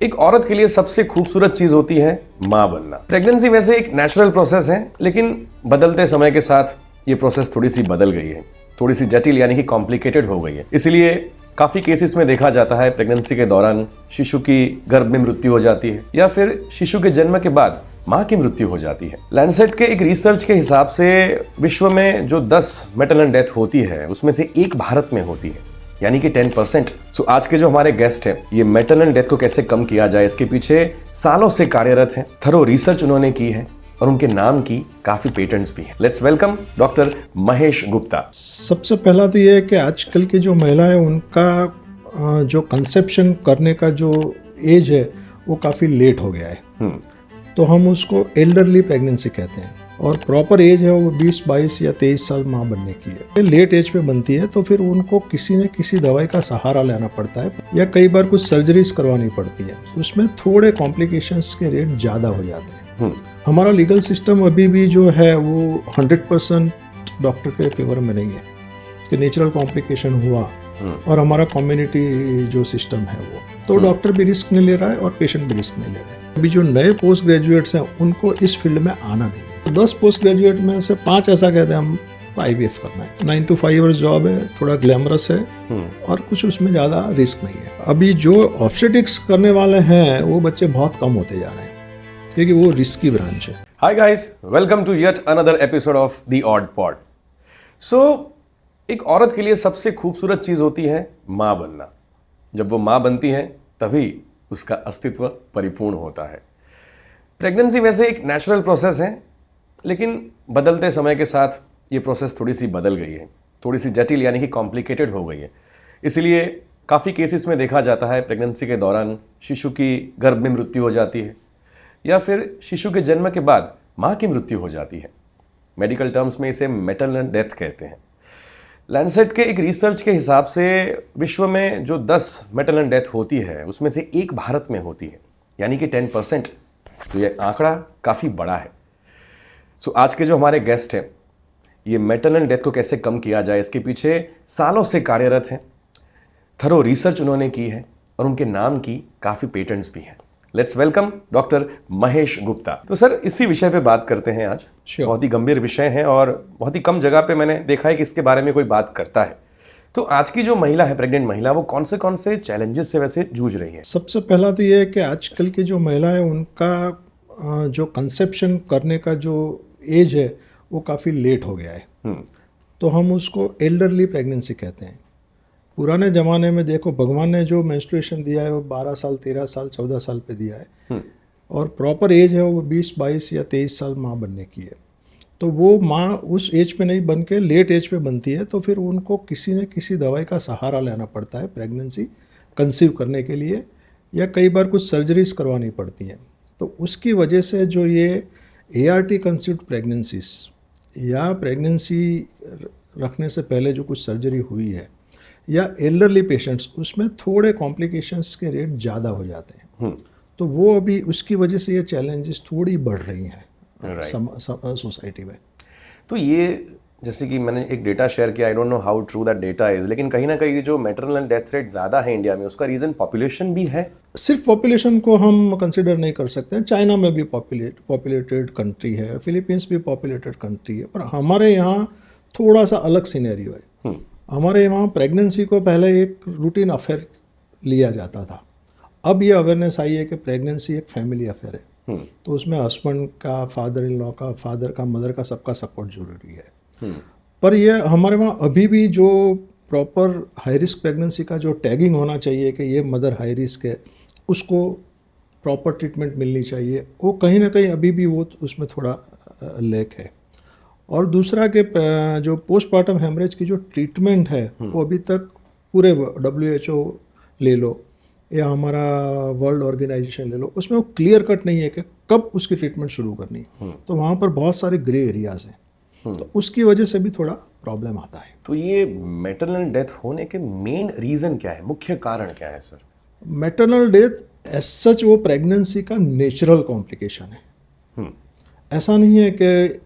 एक औरत के लिए सबसे खूबसूरत चीज होती है माँ बनना। प्रेगनेंसी वैसे एक नेचुरल प्रोसेस है, लेकिन बदलते समय के साथ ये प्रोसेस थोड़ी सी बदल गई है, थोड़ी सी जटिल यानी कि कॉम्प्लिकेटेड हो गई है। इसलिए काफी केसेस में देखा जाता है प्रेगनेंसी के दौरान शिशु की गर्भ में मृत्यु हो जाती है या फिर शिशु के जन्म के बाद मां की मृत्यु हो जाती है। लैंसेट के एक रिसर्च के हिसाब से विश्व में जो 10 मैटरनल डेथ होती है उसमें से एक भारत में होती है, यानी कि 10%। सो आज के जो हमारे गेस्ट हैं, ये मैटरनल डेथ को कैसे कम किया जाए इसके पीछे सालों से कार्यरत हैं। थरो रिसर्च उन्होंने की है और उनके नाम की काफी पेटेंट्स भी हैं। Let's welcome doctor Mahesh Gupta. सबसे पहला तो ये है कि आजकल की जो महिला है उनका जो कंसेप्शन करने का जो एज है वो काफ़ी लेट हो गया है। तो हम उसको एल्डरली प्रेगनेंसी कहते हैं और प्रॉपर एज है वो 20, 22 या 23 साल माँ बनने की है। लेट एज पे बनती है तो फिर उनको किसी न किसी दवाई का सहारा लेना पड़ता है या कई बार कुछ सर्जरीज करवानी पड़ती है। उसमें थोड़े कॉम्प्लिकेशंस के रेट ज़्यादा हो जाते हैं। हमारा लीगल सिस्टम अभी भी जो है वो 100% डॉक्टर के फेवर में नहीं है कि नेचुरल कॉम्प्लिकेशन हुआ और हमारा कम्युनिटी जो सिस्टम है वो तो डॉक्टर भी रिस्क नहीं ले रहा है और पेशेंट भी रिस्क नहीं ले रहे हैं। अभी जो नए पोस्ट ग्रेजुएट्स हैं उनको इस फील्ड में आना नहीं। 10 पोस्ट ग्रेजुएट में से 5 ऐसा कहते हैं हम IVF करना है। 9 to 5 इयर्स जॉब है, थोड़ा ग्लैमरस है और कुछ उसमें ज़्यादा रिस्क नहीं है। अभी जो ऑब्स्टेटिक्स करने वाले हैं वो बच्चे बहुत कम होते जा रहे हैं क्योंकि वो रिस्की ब्रांच है। Hi guys, welcome to yet another episode of the odd pod. So एक औरत के लिए सबसे खूबसूरत चीज होती है माँ बनना। जब वो माँ बनती है तभी उसका अस्तित्व परिपूर्ण होता है। प्रेगनेंसी वैसे एक नेचुरल प्रोसेस है, लेकिन बदलते समय के साथ ये प्रोसेस थोड़ी सी बदल गई है, थोड़ी सी जटिल यानी कि कॉम्प्लिकेटेड हो गई है। इसलिए काफ़ी केसेस में देखा जाता है प्रेगनेंसी के दौरान शिशु की गर्भ में मृत्यु हो जाती है या फिर शिशु के जन्म के बाद माँ की मृत्यु हो जाती है। मेडिकल टर्म्स में इसे मैटरनल डेथ कहते हैं। लैंसेट के एक रिसर्च के हिसाब से विश्व में जो 10 मैटरनल डेथ होती है उसमें से एक भारत में होती है, यानी कि 10%। तो ये आंकड़ा काफ़ी बड़ा है। सो आज के जो हमारे गेस्ट हैं, ये मैटरनल डेथ को कैसे कम किया जाए इसके पीछे सालों से कार्यरत हैं। थरो रिसर्च उन्होंने की है और उनके नाम की काफ़ी पेटेंट्स भी हैं। Let's welcome doctor Mahesh Gupta. तो सर, इसी विषय पे बात करते हैं आज। बहुत ही गंभीर विषय है और बहुत ही कम जगह पे मैंने देखा है कि इसके बारे में कोई बात करता है। तो आज की जो महिला है, प्रेग्नेंट महिला, वो कौन से चैलेंजेस से वैसे जूझ रही है? सबसे पहला तो ये है कि आजकल की जो महिला है उनका जो कंसेप्शन करने का जो एज है वो काफ़ी लेट हो गया है। तो हम उसको एल्डरली प्रेगनेंसी कहते हैं। पुराने ज़माने में देखो, भगवान ने जो मेंस्ट्रुएशन दिया है वो 12 साल, 13 साल, 14 साल पे दिया है और प्रॉपर एज है वो 20, 22 या 23 साल माँ बनने की है। तो वो माँ उस एज पे नहीं बन के लेट एज पे बनती है तो फिर उनको किसी न किसी दवाई का सहारा लेना पड़ता है प्रेगनेंसी कंसीव करने के लिए या कई बार कुछ सर्जरीज करवानी पड़ती हैं। तो उसकी वजह से जो ये ART कंसीव्ड प्रेगनेंसीज या प्रेगनेंसी रखने से पहले जो कुछ सर्जरी हुई है या एल्डरली पेशेंट्स, उसमें थोड़े कॉम्प्लिकेशंस के रेट ज़्यादा हो जाते हैं। तो वो अभी उसकी वजह से ये चैलेंजेस थोड़ी बढ़ रही हैं सोसाइटी में। तो ये जैसे कि मैंने एक डेटा शेयर किया, I don't know how true that data is, लेकिन कहीं ना कहीं जो मैटरनल डेथ रेट ज़्यादा है इंडिया में, उसका रीज़न पॉपुलेशन भी है। सिर्फ पॉपुलेशन को हम कंसिडर नहीं कर सकते हैं। चाइना में भी पॉपुलेटेड कंट्री है, फिलीपींस भी पॉपुलेटेड कंट्री है, पर हमारे यहाँ थोड़ा सा अलग सिनेरियो है। हमारे यहाँ प्रेगनेंसी को पहले एक रूटीन अफेयर लिया जाता था। अब ये अवेयरनेस आई है कि प्रेगनेंसी एक फैमिली अफेयर है। तो उसमें हस्बैंड का, फादर इन लॉ का, फादर का, मदर का, सबका सपोर्ट जरूरी है। पर ये हमारे वहाँ अभी भी जो प्रॉपर हाई रिस्क प्रेगनेंसी का जो टैगिंग होना चाहिए कि ये मदर हाई रिस्क है, उसको प्रॉपर ट्रीटमेंट मिलनी चाहिए, वो कहीं ना कहीं अभी भी वो उसमें थोड़ा लैक है। और दूसरा कि जो पोस्टमार्टम हेमरेज की जो ट्रीटमेंट है वो अभी तक पूरे WHO ले लो या हमारा वर्ल्ड ऑर्गेनाइजेशन ले लो, उसमें वो क्लियर कट नहीं है कि कब उसकी ट्रीटमेंट शुरू करनी। तो वहाँ पर बहुत सारे ग्रे एरियाज हैं, तो उसकी वजह से भी थोड़ा प्रॉब्लम आता है। तो ये मैटरनल डेथ होने के मेन रीज़न क्या है, मुख्य कारण क्या है sir? Maternal death as such वो प्रेगनेंसी का नेचुरल कॉम्प्लिकेशन है। ऐसा नहीं है कि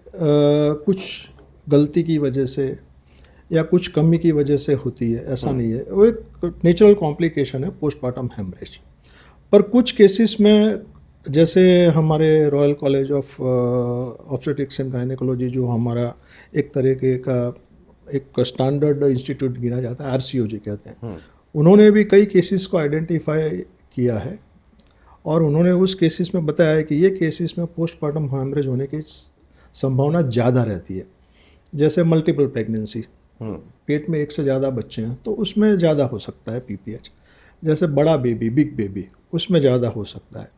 कुछ गलती की वजह से या कुछ कमी की वजह से होती है, ऐसा नहीं है। वो एक नेचुरल कॉम्प्लिकेशन है पोस्टमार्टम हेमरेज। पर कुछ केसेस में, जैसे हमारे royal college of obstetrics and gynaecology, जो हमारा एक तरीके का एक स्टैंडर्ड इंस्टीट्यूट गिना जाता है, RCOG कहते हैं, उन्होंने भी कई केसेस को आइडेंटिफाई किया है और उन्होंने उस केसेस में बताया है कि ये केसेस में पोस्टमार्टम हेमरेज होने की संभावना ज़्यादा रहती है। जैसे मल्टीपल प्रेगनेंसी, पेट में एक से ज़्यादा बच्चे हैं तो उसमें ज़्यादा हो सकता है PPH। जैसे बड़ा बेबी, बिग बेबी, उसमें ज़्यादा हो सकता है।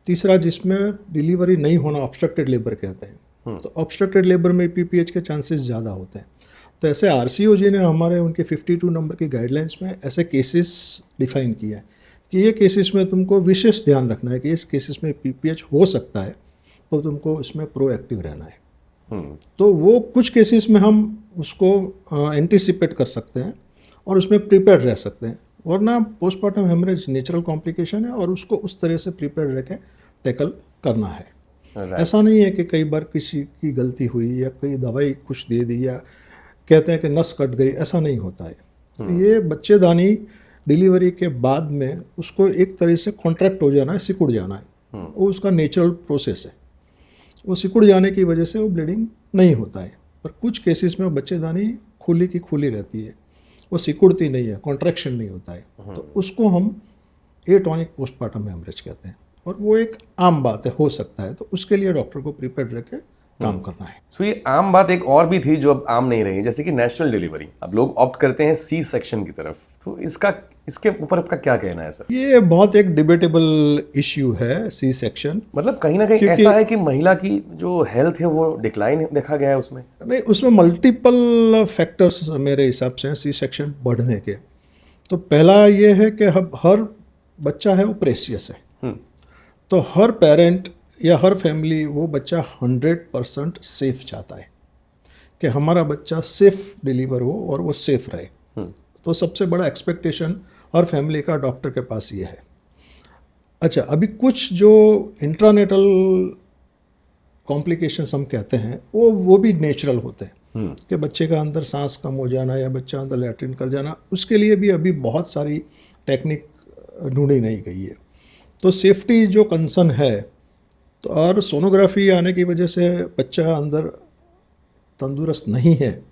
तीसरा, जिसमें डिलीवरी नहीं होना, ऑब्स्ट्रक्टेड लेबर कहते हैं, तो ऑब्स्ट्रक्टेड लेबर में PPH के चांसेस ज़्यादा होते हैं। तो ऐसे RCOG ने हमारे उनके 52 नंबर की गाइडलाइंस में ऐसे केसेस डिफाइन किया है कि ये केसेस में तुमको विशेष ध्यान रखना है कि इस केसेस में PPH हो सकता है, तो तुमको इसमें प्रोएक्टिव रहना है। तो वो कुछ केसेस में हम उसको एंटिसिपेट कर सकते हैं और उसमें प्रिपेयर्ड रह सकते हैं, वरना पोस्टमार्टम हेमरेज नेचुरल कॉम्प्लिकेशन है और उसको उस तरह से प्रिपेयर्ड रह के टैकल करना है। ऐसा नहीं है कि कई बार किसी की गलती हुई या कोई दवाई कुछ दे दी या कहते हैं कि नस कट गई, ऐसा नहीं होता है। ये बच्चेदानी डिलीवरी के बाद में उसको एक तरह से कॉन्ट्रैक्ट हो जाना है, सिकुड़ जाना है, वो उसका नेचुरल प्रोसेस है। वो सिकुड़ जाने की वजह से वो ब्लीडिंग नहीं होता है। पर कुछ केसेस में बच्चेदानी खुली की खुली रहती है, वो सिकुड़ती नहीं है, कॉन्ट्रैक्शन नहीं होता है, तो उसको हम एटॉनिक पोस्टमार्टम हेमरेज कहते हैं और वो एक आम बात है, हो सकता है। तो उसके लिए डॉक्टर को प्रिपेयर्ड रह के काम करना है। सो ये आम बात एक और भी थी जो अब आम नहीं रही, जैसे कि नेचुरल डिलीवरी। अब लोग ऑप्ट करते हैं C सेक्शन की तरफ, तो इसके ऊपर आपका क्या कहना है सर? ये बहुत एक डिबेटेबल इश्यू है C सेक्शन। मतलब कहीं ना कहीं ऐसा है कि महिला की जो हेल्थ है वो डिक्लाइन देखा गया है उसमें। नहीं, उसमें मल्टीपल फैक्टर्स मेरे हिसाब से हैं C सेक्शन बढ़ने के। तो पहला ये है कि हर बच्चा है वो प्रेशियस है, तो हर पेरेंट या हर फैमिली वो बच्चा 100% सेफ चाहता है कि हमारा बच्चा सेफ डिलीवर हो और वो सेफ रहे। तो सबसे बड़ा एक्सपेक्टेशन हर फैमिली का डॉक्टर के पास ये है। अच्छा, अभी कुछ जो इंट्रानेटल कॉम्प्लिकेशंस हम कहते हैं वो भी नेचुरल होते हैं कि बच्चे का अंदर सांस कम हो जाना या बच्चा अंदर लैट्रिन कर जाना, उसके लिए भी अभी बहुत सारी टेक्निक ढूंढी नहीं गई है। तो सेफ्टी जो कंसर्न है, तो और सोनोग्राफी आने की वजह से बच्चा अंदर तंदुरुस्त नहीं है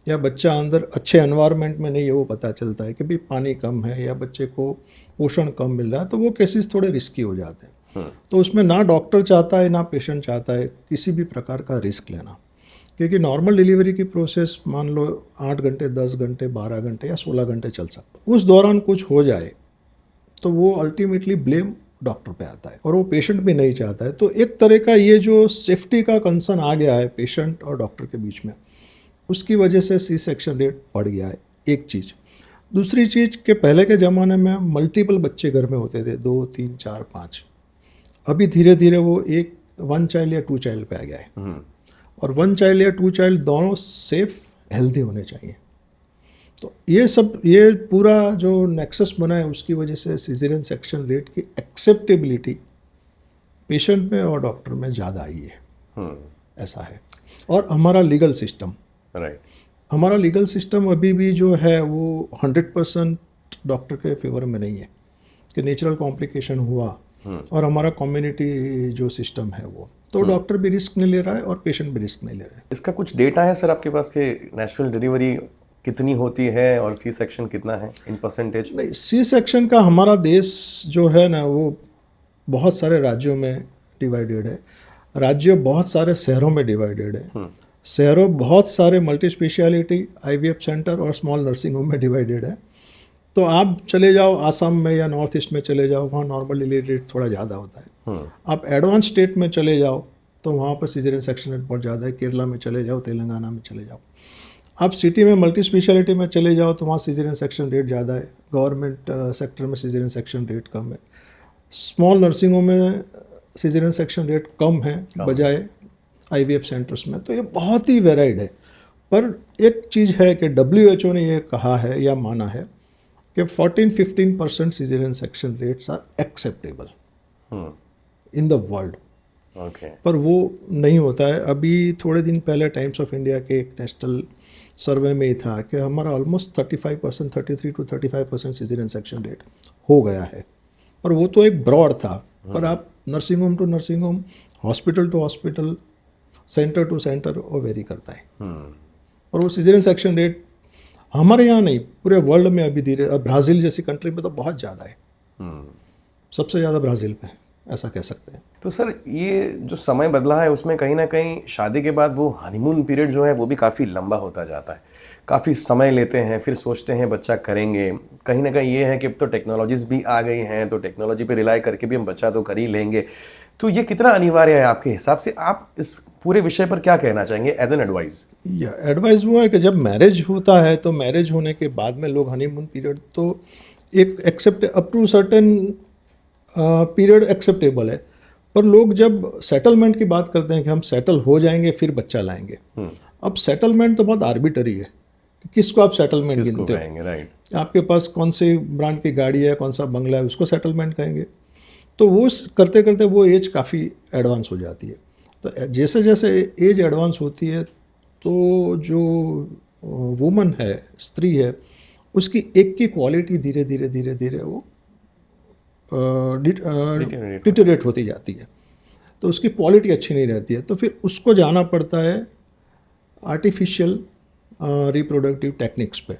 या बच्चा अंदर अच्छे एनवायरनमेंट में नहीं है, वो पता चलता है कि भाई पानी कम है या बच्चे को पोषण कम मिल रहा है, तो वो केसेस थोड़े रिस्की हो जाते हैं। तो उसमें ना डॉक्टर चाहता है ना पेशेंट चाहता है किसी भी प्रकार का रिस्क लेना, क्योंकि नॉर्मल डिलीवरी की प्रोसेस मान लो 8 घंटे, 10 घंटे, 12 घंटे या 16 घंटे चल सकता है। उस दौरान कुछ हो जाए तो वो अल्टीमेटली ब्लेम डॉक्टर पे आता है और वो पेशेंट भी नहीं चाहता है। तो एक तरह का ये जो सेफ्टी का कंसर्न आ गया है पेशेंट और डॉक्टर के बीच में, उसकी वजह से C सेक्शन रेट बढ़ गया है, एक चीज़। दूसरी चीज़ के पहले के ज़माने में मल्टीपल बच्चे घर में होते थे, 2, 3, 4, 5। अभी धीरे धीरे वो 1 चाइल्ड या 2 चाइल्ड पे आ गया है और 1 चाइल्ड या 2 चाइल्ड दोनों सेफ हेल्दी होने चाहिए। तो ये पूरा जो नेक्सस बना है उसकी वजह से सिजेरियन सेक्शन रेट की एक्सेप्टेबिलिटी पेशेंट में और डॉक्टर में ज़्यादा आई है। ऐसा है। और हमारा लीगल सिस्टम, हमारा लीगल सिस्टम अभी भी जो है वो 100% डॉक्टर के फेवर में नहीं है कि नेचुरल कॉम्प्लिकेशन हुआ और हमारा कम्युनिटी जो सिस्टम है वो, तो डॉक्टर भी रिस्क नहीं ले रहा है और पेशेंट भी रिस्क नहीं ले रहा है। इसका कुछ डेटा है सर आपके पास कि नेचुरल डिलीवरी कितनी होती है और C सेक्शन कितना है इन परसेंटेज? नहीं, C सेक्शन का हमारा देश जो है ना वो बहुत सारे राज्यों में डिवाइडेड है, राज्य बहुत सारे शहरों में डिवाइडेड है, शहरों बहुत सारे मल्टी स्पेशलिटी IVF सेंटर और स्मॉल नर्सिंग होम में डिवाइडेड है। तो आप चले जाओ आसाम में या नॉर्थ ईस्ट में चले जाओ, वहाँ नॉर्मल डिलीवरी रेट थोड़ा ज़्यादा होता है। आप एडवांस स्टेट में चले जाओ तो वहाँ पर सिजेरियन सेक्शन रेट बहुत ज़्यादा है। केरला में चले जाओ, तेलंगाना में चले जाओ, आप सिटी में मल्टी स्पेशलिटी में चले जाओ तो वहाँ सिजेरियन सेक्शन रेट ज़्यादा है। गवर्नमेंट सेक्टर में सिजेरियन सेक्शन रेट कम है। स्मॉल नर्सिंगों में सिजेरियन सेक्शन रेट कम है बजाय IVF सेंटर्स में। तो ये बहुत ही वेराइड है। पर एक चीज़ है कि WHO ने ये कहा है या माना है कि 14-15% caesarean section rates are acceptable in the world. पर वो नहीं होता है। अभी थोड़े दिन पहले टाइम्स ऑफ इंडिया के एक नेशनल सर्वे में ही था कि हमारा almost 35%, 33 to 35% caesarean section rate हो गया है, पर वो तो एक ब्रॉड था, पर आप nursing home to nursing home, hospital to hospital, centre to centre वो वेरी करता है। और वो सिजेरियन सेक्शन रेट हमारे यहाँ नहीं, पूरे वर्ल्ड में अभी धीरे, अब ब्राज़ील जैसी कंट्री में तो बहुत ज़्यादा है, सबसे ज़्यादा ब्राज़ील में है, ऐसा कह सकते हैं। तो सर ये जो समय बदला है उसमें कहीं ना कहीं शादी के बाद वो हनीमून पीरियड जो है वो भी काफ़ी लंबा होता जाता है, काफ़ी समय लेते हैं, फिर सोचते हैं बच्चा करेंगे। कहीं ना कहीं ये है कि अब तो टेक्नोलॉजीज भी आ गई हैं, तो टेक्नोलॉजी पे रिलाई करके भी हम बच्चा तो कर ही लेंगे। तो ये कितना अनिवार्य है आपके हिसाब से? आप इस पूरे विषय पर क्या कहना चाहेंगे एज एन एडवाइस? या एडवाइस वो है कि जब मैरिज होता है तो मैरिज होने के बाद में लोग हनीमून पीरियड तो एक except up to certain period acceptable है, पर लोग जब सेटलमेंट की बात करते हैं कि हम सेटल हो जाएंगे फिर बच्चा लाएंगे, अब सेटलमेंट तो बहुत आर्बिटरी है कि किसको आप सेटलमेंट गिनते हो। राइट। आपके पास कौन सी ब्रांड की गाड़ी है, कौन सा बंगला है, उसको सेटलमेंट कहेंगे। तो वो करते करते वो एज काफ़ी एडवांस हो जाती है। तो जैसे जैसे एज एडवांस होती है तो जो वुमन है, स्त्री है, उसकी एक की क्वालिटी धीरे धीरे धीरे धीरे वो डिटेरिएट होती जाती है, तो उसकी क्वालिटी अच्छी नहीं रहती है। तो फिर उसको जाना पड़ता है आर्टिफिशियल रिप्रोडक्टिव टेक्निक्स पे,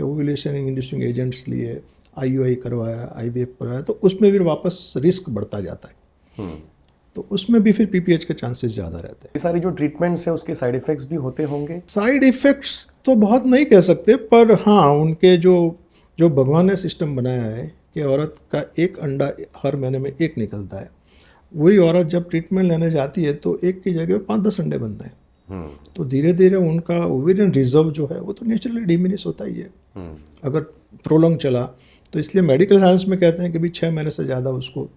ओव्यूलेशन इंड्यूसिंग एजेंट्स लिए, IUI करवाया, IVF करवाया, तो उसमें फिर वापस रिस्क बढ़ता जाता है। तो उसमें भी फिर PPH के चांसेस ज़्यादा रहते हैं। ये सारी जो ट्रीटमेंट्स है उसके साइड इफेक्ट्स भी होते होंगे? साइड इफ़ेक्ट्स तो बहुत नहीं कह सकते, पर हाँ उनके जो भगवान ने सिस्टम बनाया है कि औरत का एक अंडा हर महीने में एक निकलता है, वही औरत जब ट्रीटमेंट लेने जाती है तो एक की जगह 5-10 अंडे बनते हैं। तो धीरे धीरे उनका ओवेरियन रिजर्व जो है वो तो नेचुरली डिमिनिश होता ही है अगर प्रोलॉन्ग चला। तो इसलिए मेडिकल साइंस में कहते हैं कि भी 6 महीने से ज़्यादा उसको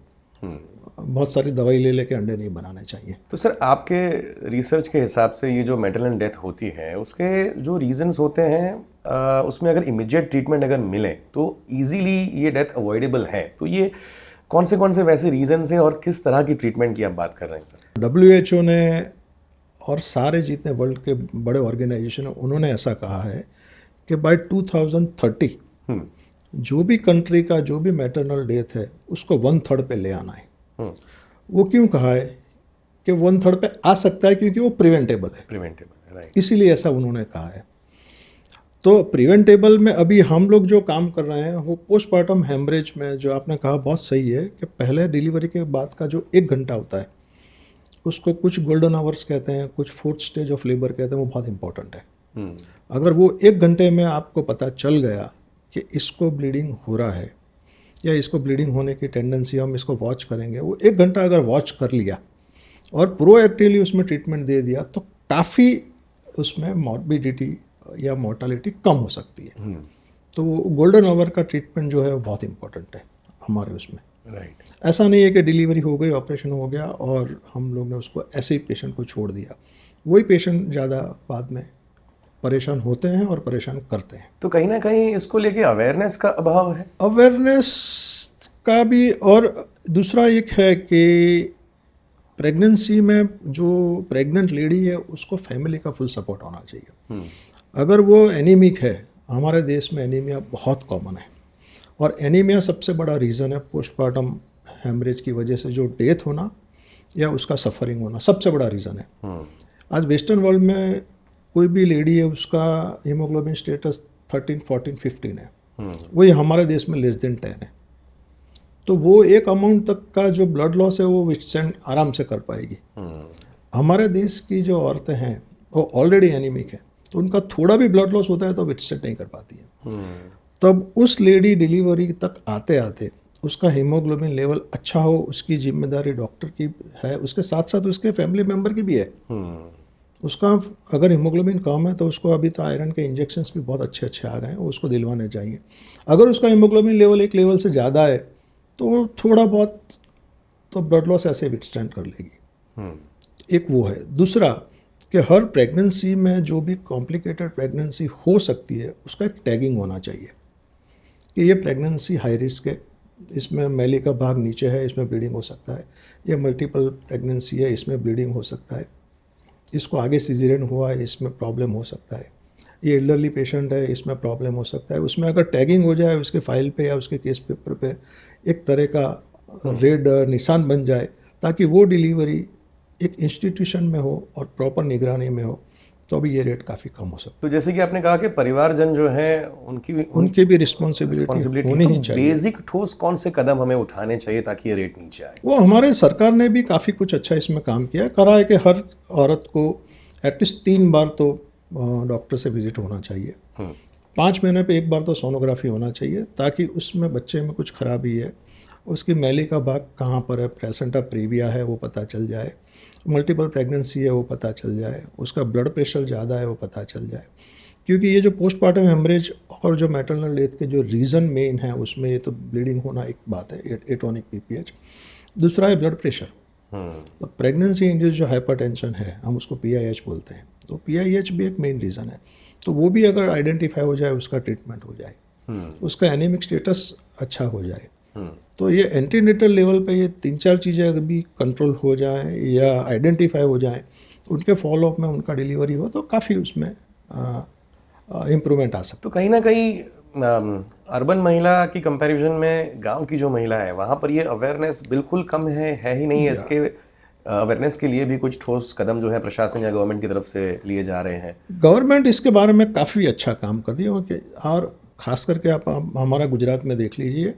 बहुत सारी दवाई ले लेके अंडे नहीं बनाने चाहिए। तो सर आपके रिसर्च के हिसाब से ये जो मेटरनल डेथ होती है उसके जो रीजंस होते हैं उसमें अगर इमीडिएट ट्रीटमेंट अगर मिले तो इजीली ये डेथ अवॉइडेबल है, तो ये कौन से वैसे रीजंस हैं और किस तरह की ट्रीटमेंट की आप बात कर रहे हैं सर? WHO ने और सारे जितने वर्ल्ड के बड़े ऑर्गेनाइजेशन हैं उन्होंने ऐसा कहा है कि बाय 2030 जो भी कंट्री का जो भी मैटरनल डेथ है उसको 1/3 पे ले आना है। वो क्यों कहा है कि 1/3 पे आ सकता है? क्योंकि वो प्रिवेंटेबल है, राइट। इसीलिए ऐसा उन्होंने कहा है। तो प्रिवेंटेबल में अभी हम लोग जो काम कर रहे हैं वो पोस्टमार्टम हेमरेज में, जो आपने कहा बहुत सही है कि पहले डिलीवरी के बाद का जो 1 घंटा होता है उसको कुछ गोल्डन आवर्स कहते हैं, कुछ 4th स्टेज ऑफ लेबर कहते हैं, वो बहुत इंपॉर्टेंट है। अगर वो 1 घंटे में आपको पता चल गया कि इसको ब्लीडिंग हो रहा है या इसको ब्लीडिंग होने की टेंडेंसी, हम इसको वॉच करेंगे, वो 1 घंटा अगर वॉच कर लिया और प्रोएक्टिवली उसमें ट्रीटमेंट दे दिया तो काफ़ी उसमें मॉर्बिडिटी या मोर्टालिटी कम हो सकती है। तो गोल्डन आवर का ट्रीटमेंट जो है वो बहुत इंपॉर्टेंट है हमारे उसमें। राइट। ऐसा नहीं है कि डिलीवरी हो गई, ऑपरेशन हो गया और हम लोग ने उसको ऐसे ही पेशेंट को छोड़ दिया। वही पेशेंट ज़्यादा बाद में परेशान होते हैं और परेशान करते हैं। तो कहीं ना कहीं इसको लेके अवेयरनेस का अभाव है। अवेयरनेस का भी, और दूसरा एक है कि प्रेगनेंसी में जो प्रेग्नेंट लेडी है उसको फैमिली का फुल सपोर्ट होना चाहिए। अगर वो एनीमिक है, हमारे देश में एनीमिया बहुत कॉमन है और एनीमिया सबसे बड़ा रीज़न है पोस्टमार्टम हेमरेज की वजह से जो डेथ होना या उसका सफरिंग होना सबसे बड़ा रीज़न है। आज वेस्टर्न वर्ल्ड में कोई भी लेडी है उसका हीमोग्लोबिन स्टेटस 13, 14, 15 है, वही हमारे देश में <10 है। तो वो एक अमाउंट तक का जो ब्लड लॉस है वो विथस्टैंड आराम से कर पाएगी। हमारे देश की जो औरतें हैं वो ऑलरेडी एनीमिक है, तो उनका थोड़ा भी ब्लड लॉस होता है तो विथस्टैंड नहीं कर पाती है। तब उस लेडी डिलीवरी तक आते आते उसका हीमोग्लोबिन लेवल अच्छा हो, उसकी जिम्मेदारी डॉक्टर की है, उसके साथ साथ उसके फैमिली मेम्बर की भी है। उसका अगर हीमोग्लोबिन कम है तो उसको, अभी तो आयरन के इंजेक्शन्स भी बहुत अच्छे अच्छे आ गए हैं, उसको दिलवाने चाहिए। अगर उसका हीमोग्लोबिन लेवल एक लेवल से ज़्यादा है तो थोड़ा बहुत तो ब्लड लॉस ऐसे विथस्टैंड कर लेगी। एक वो है। दूसरा कि हर प्रेगनेंसी में जो भी कॉम्प्लिकेटेड प्रेगनेंसी हो सकती है उसका एक टैगिंग होना चाहिए कि ये प्रेगनेंसी हाई रिस्क है, इसमें मैली का भाग नीचे है, इसमें ब्लीडिंग हो सकता है, ये मल्टीपल प्रेगनेंसी है, इसमें ब्लीडिंग हो सकता है, इसको आगे सिजेरियन हुआ है, इसमें प्रॉब्लम हो सकता है, ये एल्डरली पेशेंट है, इसमें प्रॉब्लम हो सकता है। उसमें अगर टैगिंग हो जाए उसके फाइल पे या उसके केस पेपर पे एक तरह का रेड निशान बन जाए, ताकि वो डिलीवरी एक इंस्टीट्यूशन में हो और प्रॉपर निगरानी में हो, तो अभी ये रेट काफ़ी कम हो सकता तो जैसे कि आपने कहा कि परिवारजन जो है उनकी है। उनकी भी रिस्पॉन्सिबिलिटी होनी ही चाहिए। बेसिक ठोस कौन से कदम हमें उठाने चाहिए ताकि ये रेट नीचे आए? वो हमारे सरकार ने भी काफ़ी कुछ अच्छा इसमें काम किया करा है कि हर औरत को एटलीस्ट 3 बार तो डॉक्टर से विजिट होना चाहिए। 5 महीने पे 1 बार तो सोनोग्राफी होना चाहिए, ताकि उसमें बच्चे में कुछ खराबी है, उसकी मैली का भाग कहाँ पर है, प्लेसेंटा प्रीविया है वो पता चल जाए, मल्टीपल प्रेगनेंसी है वो पता चल जाए, उसका ब्लड प्रेशर ज़्यादा है वो पता चल जाए। क्योंकि ये जो पोस्टमार्टम हेमरेज और जो मैटरनल डेथ के जो रीज़न मेन है, उसमें ये तो ब्लीडिंग होना एक बात है, एटोनिक पीपीएच, दूसरा है ब्लड प्रेशर। तो प्रेगनेंसी इंड्यूस जो हाइपरटेंशन है, हम उसको पीआईएच बोलते हैं, तो पीआईएच भी एक मेन रीज़न है। तो वो भी अगर आइडेंटिफाई हो जाए, उसका ट्रीटमेंट हो जाए, उसका एनीमिक स्टेटस अच्छा हो जाए, तो ये एंटीनेटल लेवल पे ये 3-4 चीज़ें अगर भी कंट्रोल हो जाए या आइडेंटिफाई हो जाए, उनके फॉलोअप में उनका डिलीवरी हो, तो काफ़ी उसमें इम्प्रूवमेंट आ सकता तो कहीं ना कहीं अर्बन महिला की कंपैरिजन में गांव की जो महिला है वहाँ पर ये अवेयरनेस बिल्कुल कम है ही नहीं है। इसके अवेयरनेस के लिए भी कुछ ठोस कदम जो है प्रशासन या गवर्नमेंट की तरफ से लिए जा रहे हैं? गवर्नमेंट इसके बारे में काफ़ी अच्छा काम कर रही है कि, और ख़ास करके आप हमारा गुजरात में देख लीजिए,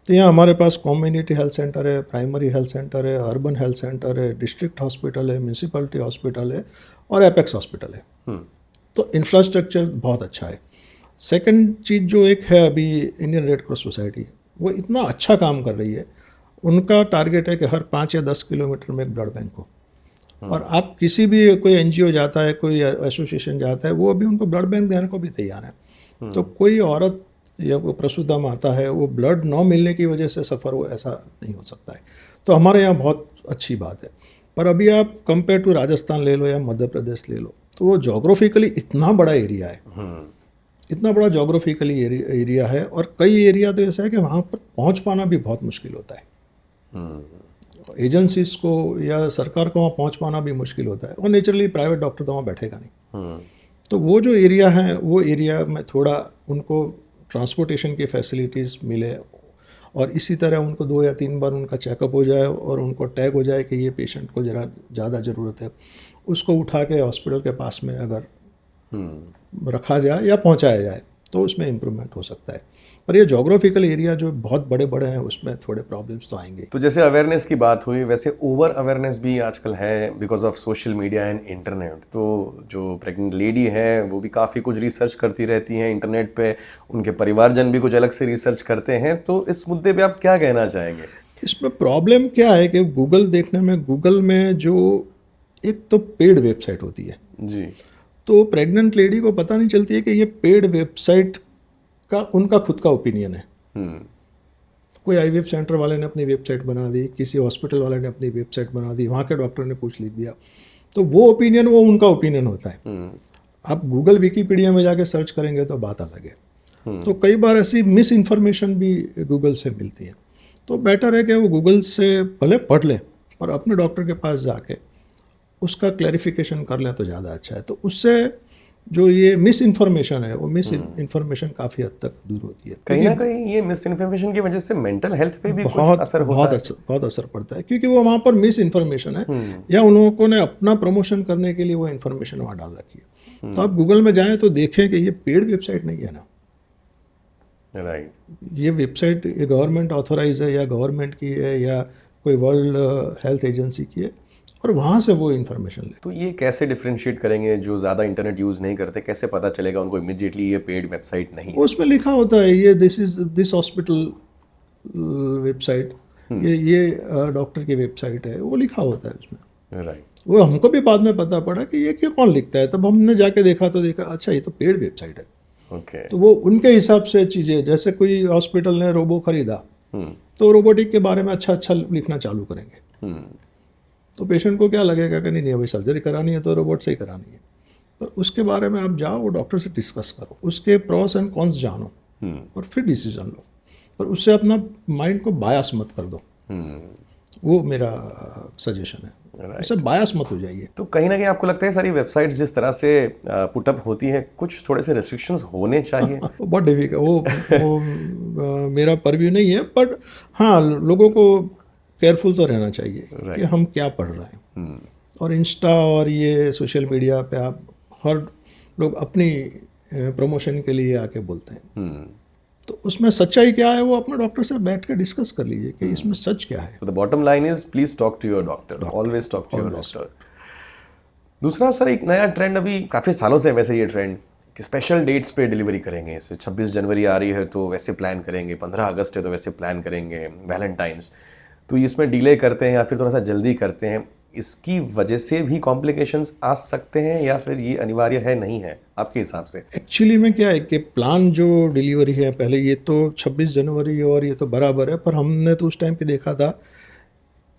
तो यहाँ हमारे पास कम्युनिटी हेल्थ सेंटर है, प्राइमरी हेल्थ सेंटर है, अर्बन हेल्थ सेंटर है, डिस्ट्रिक्ट हॉस्पिटल है, म्यूनसिपलिटी हॉस्पिटल है और एपेक्स हॉस्पिटल है। तो इंफ्रास्ट्रक्चर बहुत अच्छा है। सेकंड चीज़ जो एक है अभी इंडियन रेड क्रॉस सोसाइटी, वो इतना अच्छा काम कर रही है। उनका टारगेट है कि हर 5 या 10 किलोमीटर में एक ब्लड बैंक हो, और आप किसी भी कोई एनजीओ जाता है, कोई एसोसिएशन जाता है, वो अभी उनको ब्लड बैंक देने को भी तैयार है। तो कोई औरत या कोई प्रसूता माता है, वो ब्लड न मिलने की वजह से सफ़र हो, ऐसा नहीं हो सकता है। तो हमारे यहाँ बहुत अच्छी बात है। पर अभी आप कंपेयर टू राजस्थान ले लो या मध्य प्रदेश ले लो, तो वो जोग्राफिकली इतना बड़ा एरिया है, इतना बड़ा जोग्राफिकली एरिया है, और कई एरिया तो ऐसा है कि वहाँ पर पहुँच पाना भी बहुत मुश्किल होता है। एजेंसीज को या सरकार को वहाँ पहुँच पाना भी मुश्किल होता है, और नेचुरली प्राइवेट डॉक्टर तो वहाँ बैठेगा नहीं। तो वो जो एरिया है, वो एरिया में थोड़ा उनको ट्रांसपोर्टेशन की फैसिलिटीज़ मिले, और इसी तरह उनको 2 या 3 बार उनका चेकअप हो जाए, और उनको टैग हो जाए कि ये पेशेंट को ज़रा ज़्यादा ज़रूरत है, उसको उठा के हॉस्पिटल के पास में अगर रखा जाए या पहुंचाया जाए, तो उसमें इम्प्रूवमेंट हो सकता है। पर ये जोग्राफिकल एरिया जो बहुत बड़े बड़े हैं, उसमें थोड़े प्रॉब्लम्स तो आएंगे। तो जैसे अवेयरनेस की बात हुई, वैसे ओवर अवेयरनेस भी आजकल है because of social media and internet. तो जो प्रेग्नेंट लेडी है वो भी काफ़ी कुछ रिसर्च करती रहती हैं इंटरनेट पे, उनके परिवारजन भी कुछ अलग से रिसर्च करते हैं। तो इस मुद्दे पे आप क्या कहना चाहेंगे? इसमें प्रॉब्लम क्या है कि गूगल देखने में, गूगल में जो एक तो पेड वेबसाइट होती है जी, तो प्रेग्नेंट लेडी को पता नहीं चलती है कि ये पेड वेबसाइट का उनका खुद का ओपिनियन है। कोई आईवीएफ सेंटर वाले ने अपनी वेबसाइट बना दी, किसी हॉस्पिटल वाले ने अपनी वेबसाइट बना दी, वहाँ के डॉक्टर ने कुछ लिख दिया, तो वो ओपिनियन वो उनका ओपिनियन होता है। आप गूगल विकीपीडिया में जाके सर्च करेंगे तो बात अलग है। तो कई बार ऐसी मिस इन्फॉर्मेशन भी गूगल से मिलती है। तो बेटर है कि वो गूगल से भले पढ़ लें, पर अपने डॉक्टर के पास जाके उसका क्लैरिफिकेशन कर लें तो ज़्यादा अच्छा है। तो उससे जो ये मिस इन्फॉर्मेशन है, वो मिस इन्फॉर्मेशन काफ़ी हद तक दूर होती है। कहीं ना कहीं ये मिस इन्फॉर्मेशन की वजह से मेंटल हेल्थ पे भी कुछ असर होता है। बहुत असर पड़ता है, क्योंकि वो वहाँ पर मिस इन्फॉर्मेशन है, या उन लोगों ने अपना प्रमोशन करने के लिए वो इन्फॉर्मेशन वहाँ डाल रखी है। तो आप गूगल में जाएं तो देखें कि ये पेड वेबसाइट नहीं है ना, राइट। ये वेबसाइट ये गवर्नमेंट ऑथोराइज है, या गवर्नमेंट की है, या कोई वर्ल्ड हेल्थ एजेंसी की है, और वहाँ से वो इन्फॉर्मेशन ले। तो ये कैसे डिफरेंशिएट करेंगे जो ज़्यादा इंटरनेट यूज़ नहीं करते, कैसे पता चलेगा उनको इमीडिएटली ये पेड वेबसाइट नहीं है? उसमें लिखा होता है ये दिस हॉस्पिटल वेबसाइट, ये डॉक्टर की वेबसाइट है, वो लिखा होता है उसमें। राइट। वो हमको भी बाद में पता पड़ा कि ये क्या कौन लिखता है, तब हमने जाके देखा तो देखा अच्छा ये तो पेड वेबसाइट है। ओके। तो वो उनके हिसाब से चीज़ें, जैसे कोई हॉस्पिटल ने रोबो खरीदा तो रोबोटिक के बारे में अच्छा लिखना चालू करेंगे, तो पेशेंट को क्या लगेगा कि नहीं भाई सर्जरी करानी है तो रोबोट से ही करानी है। पर उसके बारे में आप जाओ, वो डॉक्टर से डिस्कस करो, उसके प्रॉस एंड कॉन्स जानो, और फिर डिसीजन लो। पर उससे अपना माइंड को बायस मत कर दो। वो मेरा सजेशन है। उससे बायस मत हो जाइए। तो कहीं ना कहीं आपको लगता है सारी वेबसाइट्स जिस तरह से पुटअप होती हैं, कुछ थोड़े से रेस्ट्रिक्शंस होने चाहिए? वो बहुत डिफिकल्ट, वो मेरा परव्यू नहीं है, बट हाँ, लोगों को केयरफुल तो रहना चाहिए कि हम क्या पढ़ रहे हैं। और इंस्टा और ये सोशल मीडिया पे आप हर लोग अपनी प्रमोशन के लिए आके बोलते हैं। तो उसमें सच्चाई क्या है वो अपने डॉक्टर से बैठ के डिस्कस कर लीजिए कि इसमें सच क्या है। तो the bottom line is please talk to your doctor, always talk to your doctor. दूसरा सर, एक नया ट्रेंड अभी काफ़ी सालों से वैसे ये ट्रेंड कि स्पेशल डेट्स पे डिलीवरी करेंगे। जैसे 26 जनवरी आ रही है तो वैसे प्लान करेंगे, 15 अगस्त है तो वैसे प्लान करेंगे, वैलेंटाइंस, तो इसमें डिले करते हैं या फिर थोड़ा सा जल्दी करते हैं। इसकी वजह से भी कॉम्प्लिकेशंस आ सकते हैं या फिर ये अनिवार्य है, नहीं है आपके हिसाब से? एक्चुअली में क्या है कि प्लान जो डिलीवरी है पहले, ये तो 26 जनवरी और ये तो बराबर है, पर हमने तो उस टाइम पे देखा था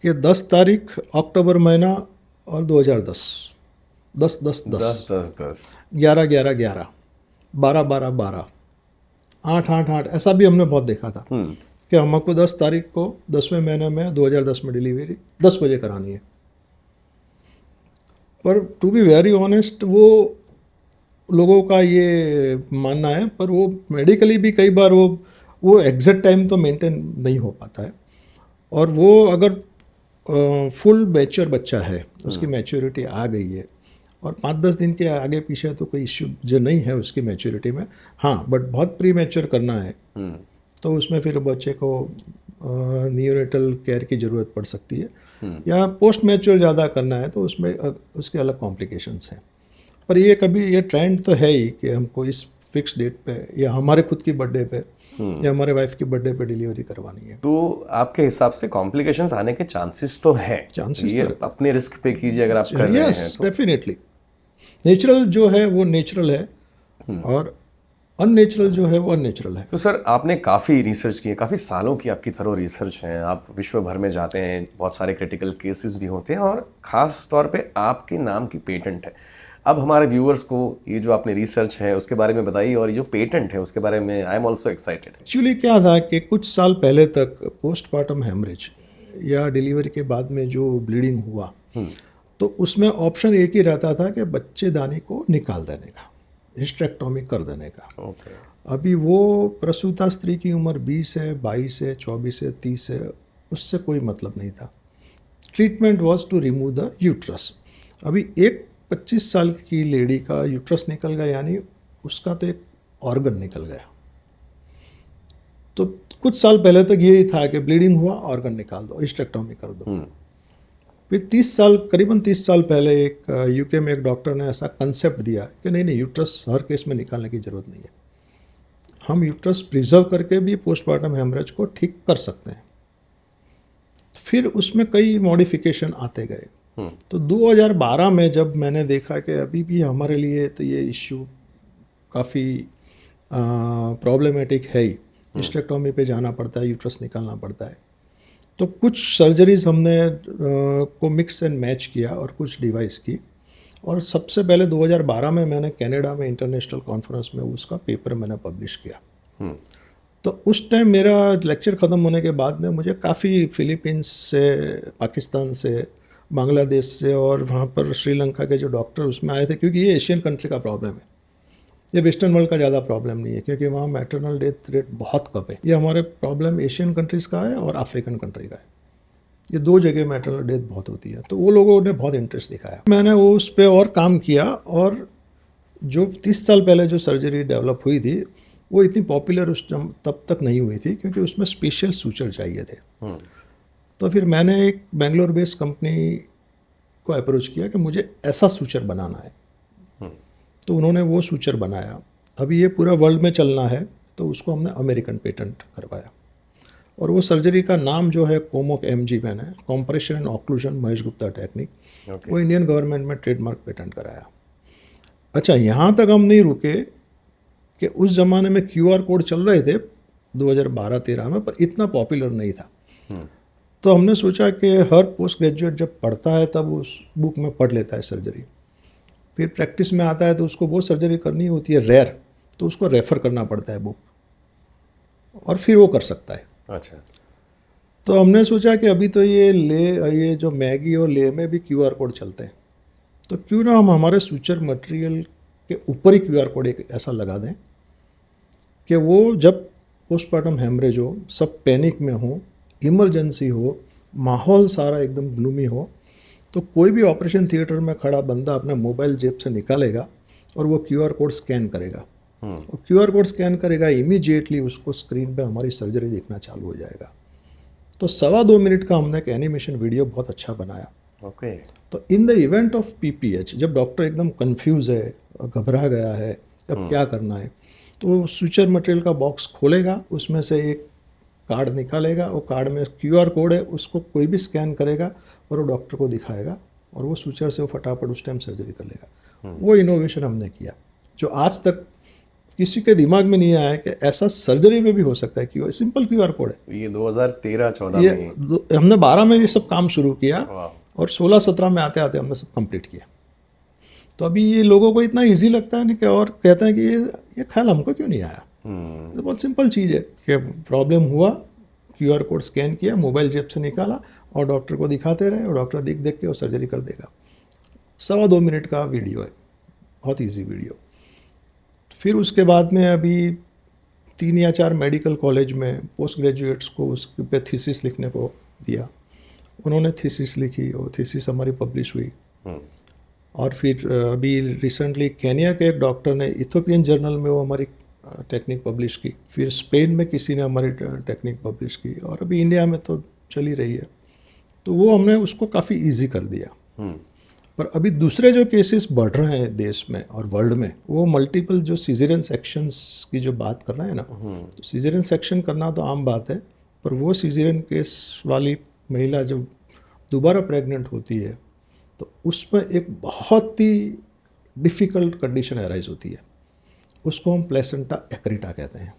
कि 10 तारीख अक्टूबर महीना और 2010, 10 10 10 11 11 11 12 12 12 8 8 8, ऐसा भी हमने बहुत देखा था कि हमको 10 तारीख को 10वें महीने में 2010 में डिलीवरी 10 बजे करानी है। पर टू बी वेरी ऑनेस्ट, वो लोगों का ये मानना है, पर वो मेडिकली भी कई बार वो एग्जैक्ट टाइम तो मेंटेन नहीं हो पाता है। और वो अगर फुल मैच्योर बच्चा है, उसकी मैच्योरिटी आ गई है और 5-10 दिन के आगे पीछे तो कोई इश्यू जो नहीं है उसकी मैच्योरिटी में, हाँ, बट बहुत प्री मैच्योर करना है तो उसमें फिर बच्चे को नियोनेटल केयर की ज़रूरत पड़ सकती है। या पोस्ट मैच्योर ज़्यादा करना है तो उसमें उसके अलग कॉम्प्लिकेशंस हैं। पर ये कभी ये ट्रेंड तो है ही कि हमको इस फिक्स डेट पे या हमारे खुद की बर्थडे पे या हमारे वाइफ की बर्थडे पे डिलीवरी करवानी है। तो आपके हिसाब से कॉम्प्लिकेशंस आने के चांसेस तो हैं? चांसेस ये तो अपने रिस्क पे कीजिए अगर आप कर रहे हैं तो। डेफिनेटली नेचुरल जो है वो नेचुरल है और अननेचुरल जो है वो अननेचुरल है। तो सर, आपने काफ़ी रिसर्च की है, काफ़ी सालों की आपकी थरो रिसर्च है, आप विश्व भर में जाते हैं, बहुत सारे क्रिटिकल केसेस भी होते हैं और ख़ास तौर पे आपके नाम की पेटेंट है। अब हमारे व्यूअर्स को ये जो आपने रिसर्च है उसके बारे में बताइए और ये जो पेटेंट है उसके बारे में I am also excited. Actually क्या था कि कुछ साल पहले तक पोस्टमार्टम हेमरेज या डिलीवरी के बाद में जो ब्लीडिंग हुआ तो उसमें ऑप्शन एक ही रहता था कि बच्चेदानी को निकाल देने का, हिस्टेरेक्टोमी कर देने का। अभी वो प्रसूता स्त्री की उम्र 20 है, 22 है, 24 है, 30 है, उससे कोई मतलब नहीं था। Treatment was to remove the uterus. अभी एक 25 साल की लेडी का यूट्रस निकल गया, यानी उसका तो एक ऑर्गन निकल गया। तो कुछ साल पहले तक यही था कि ब्लीडिंग हुआ, ऑर्गन निकाल दो, हिस्टेरेक्टोमी कर दो। फिर 30 साल, करीबन 30 साल पहले एक यूके में एक डॉक्टर ने ऐसा कंसेप्ट दिया कि नहीं यूट्रस हर केस में निकालने की ज़रूरत नहीं है, हम यूट्रस प्रिजर्व करके भी पोस्टमार्टम हेमरेज को ठीक कर सकते हैं। फिर उसमें कई मॉडिफिकेशन आते गए। तो 2012 में जब मैंने देखा कि अभी भी हमारे लिए तो ये इश्यू काफ़ी प्रॉब्लमेटिक है ही, हिस्टेरेक्टोमी पे जाना पड़ता है, यूट्रस निकालना पड़ता है, तो कुछ सर्जरीज हमने को मिक्स एंड मैच किया और कुछ डिवाइस की। और सबसे पहले 2012 में मैंने कनाडा में इंटरनेशनल कॉन्फ्रेंस में उसका पेपर मैंने पब्लिश किया। तो उस टाइम मेरा लेक्चर ख़त्म होने के बाद में मुझे काफ़ी फिलीपींस से, पाकिस्तान से, बांग्लादेश से और वहाँ पर श्रीलंका के जो डॉक्टर उसमें आए थे, क्योंकि ये एशियन कंट्री का प्रॉब्लम है, ये वेस्टर्न वर्ल्ड का ज़्यादा प्रॉब्लम नहीं है, क्योंकि वहाँ मैटरनल डेथ रेट बहुत कम है। ये हमारे प्रॉब्लम एशियन कंट्रीज़ का है और अफ्रीकन कंट्री का है, ये दो जगह मैटरनल डेथ बहुत होती है। तो वो लोगों ने बहुत इंटरेस्ट दिखाया, मैंने वो उस पर और काम किया। और जो 30 साल पहले जो सर्जरी डेवलप हुई थी वो इतनी पॉपुलर उस तब तक नहीं हुई थी, क्योंकि उसमें स्पेशल सूचर चाहिए थे। तो फिर मैंने एक बेंगलोर बेस्ड कंपनी को अप्रोच किया कि मुझे ऐसा सूचर बनाना है। तो उन्होंने वो सूचर बनाया। अभी ये पूरा वर्ल्ड में चलना है, तो उसको हमने अमेरिकन पेटेंट करवाया। और वो सर्जरी का नाम जो है कोमोक MG मैंने, compression and occlusion Mahesh Gupta technique, वो इंडियन गवर्नमेंट में ट्रेडमार्क पेटेंट कराया। अच्छा, यहाँ तक हम नहीं रुके कि उस ज़माने में QR कोड चल रहे थे 2012-13 में, पर इतना पॉपुलर नहीं था। तो हमने सोचा कि हर पोस्ट ग्रेजुएट जब पढ़ता है तब उस बुक में पढ़ लेता है सर्जरी, फिर प्रैक्टिस में आता है तो उसको वो सर्जरी करनी होती है रेयर, तो उसको रेफ़र करना पड़ता है बुक, और फिर वो कर सकता है। अच्छा। तो हमने सोचा कि अभी तो ये जो मैगी और ले में भी QR कोड चलते हैं, तो क्यों ना हम हमारे सूचर मटेरियल के ऊपर ही QR कोड एक ऐसा लगा दें कि वो जब पोस्टमार्टम हेमरेज हो, सब पैनिक में हो, इमरजेंसी हो, माहौल सारा एकदम ग्लूमी हो, तो कोई भी ऑपरेशन थिएटर में खड़ा बंदा अपना मोबाइल जेब से निकालेगा और वो QR कोड स्कैन करेगा, और QR कोड स्कैन करेगा, इमीडिएटली उसको स्क्रीन पे हमारी सर्जरी देखना चालू हो जाएगा। तो 2.25 मिनट का हमने एक एनिमेशन वीडियो बहुत अच्छा बनाया। ओके। तो in the event of PPH, जब डॉक्टर एकदम कंफ्यूज है, घबरा गया है, अब क्या करना है, तो सूचर मटेरियल का बॉक्स खोलेगा, उसमें से एक कार्ड निकालेगा, वो कार्ड में QR कोड है, उसको कोई भी स्कैन करेगा और वो डॉक्टर को दिखाएगा और वो सूचर से वो फटाफट उस टाइम सर्जरी कर लेगा। वो इनोवेशन हमने किया जो आज तक किसी के दिमाग में नहीं आया कि ऐसा सर्जरी में भी हो सकता है। सिंपल QR कोड है। ये 2013-14 ये में हमने 12 में ये सब काम शुरू किया वाह। और 16-17 में आते आते हमने सब कंप्लीट किया। तो अभी ये लोगों को इतना इजी लगता है ना कि, और कहते हैं कि ये ख्याल हमको क्यों नहीं आया। तो बहुत सिंपल चीज़ है कि प्रॉब्लम हुआ, QR कोड स्कैन किया, मोबाइल जेब से निकाला और डॉक्टर को दिखाते रहे और डॉक्टर देख देख के वो सर्जरी कर देगा। 2.25 मिनट का वीडियो है, बहुत ईजी वीडियो। फिर उसके बाद में अभी 3 या 4 मेडिकल कॉलेज में पोस्ट ग्रेजुएट्स को उस पे थीसिस लिखने को दिया। उन्होंने थीसिस लिखी और थीसिस हमारी पब्लिश हुई। और फिर अभी रिसेंटली केन्या के एक डॉक्टर ने इथोपियन जर्नल में वो हमारी टेक्निक पब्लिश की। फिर स्पेन में किसी ने हमारी टेक्निक पब्लिश की और अभी इंडिया में तो चल ही रही है। तो वो हमने उसको काफ़ी इजी कर दिया। पर अभी दूसरे जो केसेस बढ़ रहे हैं देश में और वर्ल्ड में, वो मल्टीपल जो सीजरियन सेक्शंस की जो बात कर रहे हैं ना, तो सीजरियन सेक्शन करना तो आम बात है, पर वो सीजरियन केस वाली महिला जब दोबारा प्रेग्नेंट होती है तो उसमें एक बहुत ही डिफ़िकल्ट कंडीशन अराइज होती है, उसको हम प्लेसेंटा एक्रिटा कहते हैं।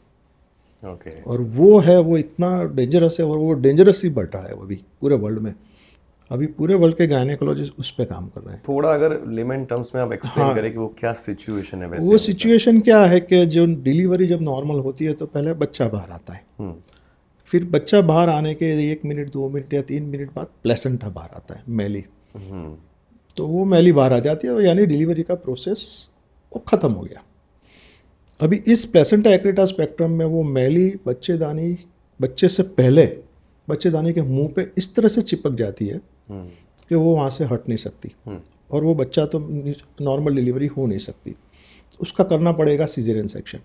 ओके। और वो इतना डेंजरस है और वो डेंजरस ही बढ़ रहा है वो भी पूरे वर्ल्ड में। अभी पूरे वर्ल्ड के गायनेकोलॉजिस्ट उस पर काम कर रहे हैं। थोड़ा अगर लेमन टर्म्स में आप एक्सप्लेन करें कि वो क्या सिचुएशन है वैसे। वो सिचुएशन क्या है कि जो डिलीवरी जब नॉर्मल होती है तो पहले बच्चा बाहर आता है, फिर बच्चा बाहर आने के 1 मिनट 2 मिनट या 3 मिनट बाद प्लेसेंटा बाहर आता है, मैली। तो वो मैली बाहर आ जाती है, यानी डिलीवरी का प्रोसेस वो ख़त्म हो गया। अभी इस प्लेसेंटा एक्रिटा स्पेक्ट्रम में वो मैली बच्चेदानी, बच्चे से पहले बच्चेदानी के मुंह पे इस तरह से चिपक जाती है कि वो वहाँ से हट नहीं सकती, और वो बच्चा तो नॉर्मल डिलीवरी हो नहीं सकती। उसका करना पड़ेगा सीजरियन सेक्शन।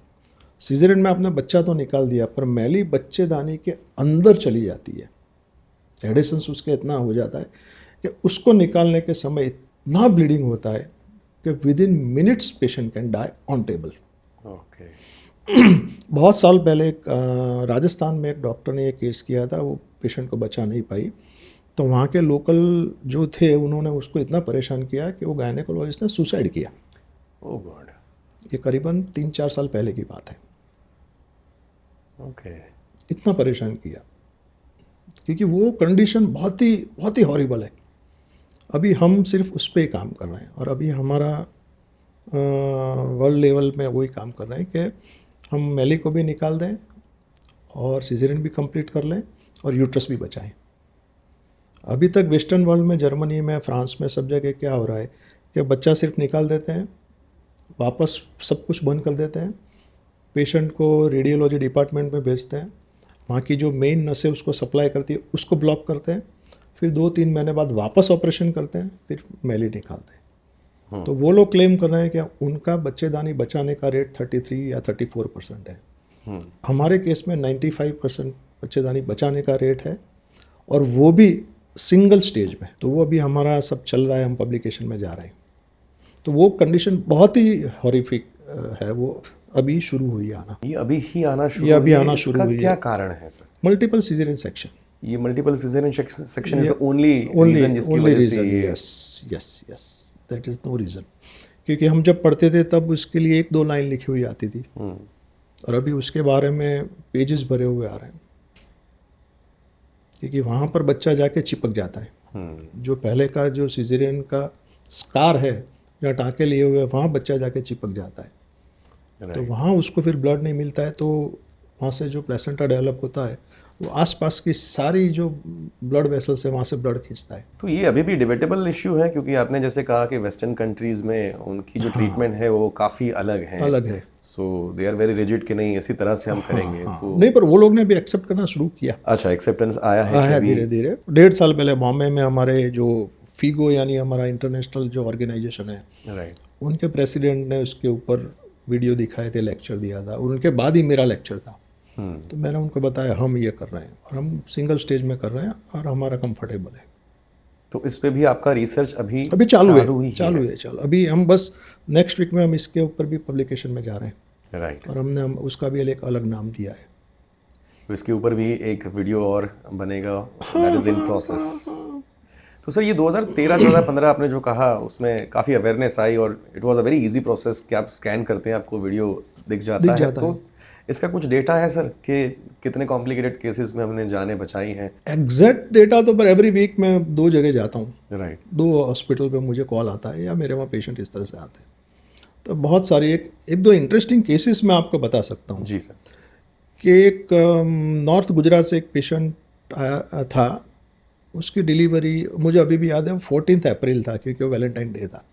सीजरियन में आपने बच्चा तो निकाल दिया, पर मैली बच्चेदानी के अंदर चली जाती है, एडिशंस उसके इतना हो जाता है कि उसको निकालने के समय इतना ब्लीडिंग होता है कि within minutes patient can die on table. Okay. बहुत साल पहले राजस्थान में एक डॉक्टर ने ये केस किया था, वो पेशेंट को बचा नहीं पाई, तो वहाँ के लोकल जो थे उन्होंने उसको इतना परेशान किया कि वो गायनेकोलॉजिस्ट ने सुसाइड किया। ओह गॉड। ये करीबन 3-4 साल पहले की बात है। ओके। इतना परेशान किया क्योंकि वो कंडीशन बहुत ही हॉरिबल है। अभी हम सिर्फ उस पर ही काम कर रहे हैं और अभी हमारा वर्ल्ड लेवल में वही काम कर रहे हैं कि हम मैली को भी निकाल दें और सीजरियन भी कंप्लीट कर लें और यूट्रस भी बचाएं। अभी तक वेस्टर्न वर्ल्ड में, जर्मनी में, फ्रांस में, सब जगह क्या हो रहा है कि बच्चा सिर्फ निकाल देते हैं, वापस सब कुछ बंद कर देते हैं, पेशेंट को रेडियोलॉजी डिपार्टमेंट में भेजते हैं, वहाँ की जो मेन नसें उसको सप्लाई करती है उसको ब्लॉक करते हैं, फिर 2-3 महीने बाद वापस ऑपरेशन करते हैं, फिर मैली निकालते हैं। तो वो लोग क्लेम कर रहे हैं कि उनका बच्चेदानी बचाने का रेट 33 या 34% है। हमारे केस में 95% बच्चेदानी बचाने का रेट है, और वो भी सिंगल स्टेज में। तो वो अभी हमारा सब चल रहा है, हम पब्लिकेशन में जा रहे हैं। तो वो कंडीशन बहुत ही हॉरिफिक है, वो अभी शुरू हुई आना। ये अभी ही आना शुरू हुई है। क्या कारण है सर? Multiple caesarean section. ये multiple caesarean section is the only reason जिसकी वजह से ये। Yes, that is no reason. क्योंकि हम जब पढ़ते थे तब उसके लिए 1-2 लाइन लिखी हुई आती थी, और अभी उसके बारे में पेजेस भरे हुए आ रहे हैं, क्योंकि वहाँ पर बच्चा जाके चिपक जाता है। जो पहले का जो सीजरियन का स्कार है, जहाँ टाँके लिए हुए, वहाँ बच्चा जाके चिपक जाता है। तो वहाँ उसको फिर ब्लड नहीं मिलता है, तो वहाँ से जो प्लेसेंटा डेवलप होता है वो आसपास की सारी जो ब्लड वेसल्स है वहाँ से ब्लड खींचता है। तो ये अभी भी डिबेटेबल इश्यू है, क्योंकि आपने जैसे कहा कि वेस्टर्न कंट्रीज में उनकी जो ट्रीटमेंट है वो काफ़ी अलग है। अलग है। सो दे आर वेरी रिजिड कि नहीं इसी तरह से हम करेंगे। तो नहीं, पर वो लोग ने भी एक्सेप्ट करना शुरू किया अच्छा, एक्सेप्टेंस आया है कि है अभी धीरे धीरे। 1.5 साल पहले बॉम्बे में हमारे जो फीगो यानी हमारा इंटरनेशनल जो ऑर्गेनाइजेशन है, राइट। उनके प्रेसिडेंट ने उसके ऊपर वीडियो दिखाए थे, लेक्चर दिया था, और उनके बाद ही मेरा लेक्चर था। तो मैंने उनको बताया हम ये कर रहे हैं और हम सिंगल स्टेज में कर रहे हैं और हमारा कंफर्टेबल है। तो इस पे भी आपका रिसर्च अभी चालू ही है। अभी हम बस नेक्स्ट वीक में हम इसके ऊपर भी पब्लिकेशन में जा रहे हैं। राइट। और हमने उसका भी एक अलग नाम दिया है। तो इसके ऊपर भी एक वीडियो और बनेगा, दैट इज इन प्रोसेस। तो सर ये 2013, 14, 15 आपने जो कहा उसमें काफ़ी अवेयरनेस आई और it was a very easy process कि आप स्कैन करते हैं आपको वीडियो दिख जाता है। तो इसका कुछ डेटा है सर कि कितने कॉम्प्लिकेटेड केसेस में हमने जानें बचाई हैं? एग्जैक्ट डेटा तो पर एवरी वीक मैं 2 जगह जाता हूँ। राइट। 2 हॉस्पिटल पे मुझे कॉल आता है या मेरे वहाँ पेशेंट इस तरह से आते हैं। तो बहुत सारी एक दो इंटरेस्टिंग केसेस मैं आपको बता सकता हूँ। जी सर। कि एक नॉर्थ गुजरात से एक पेशेंट आया था, उसकी डिलीवरी मुझे अभी भी याद है, 14 अप्रैल था क्योंकि वो वैलेंटाइन डे था।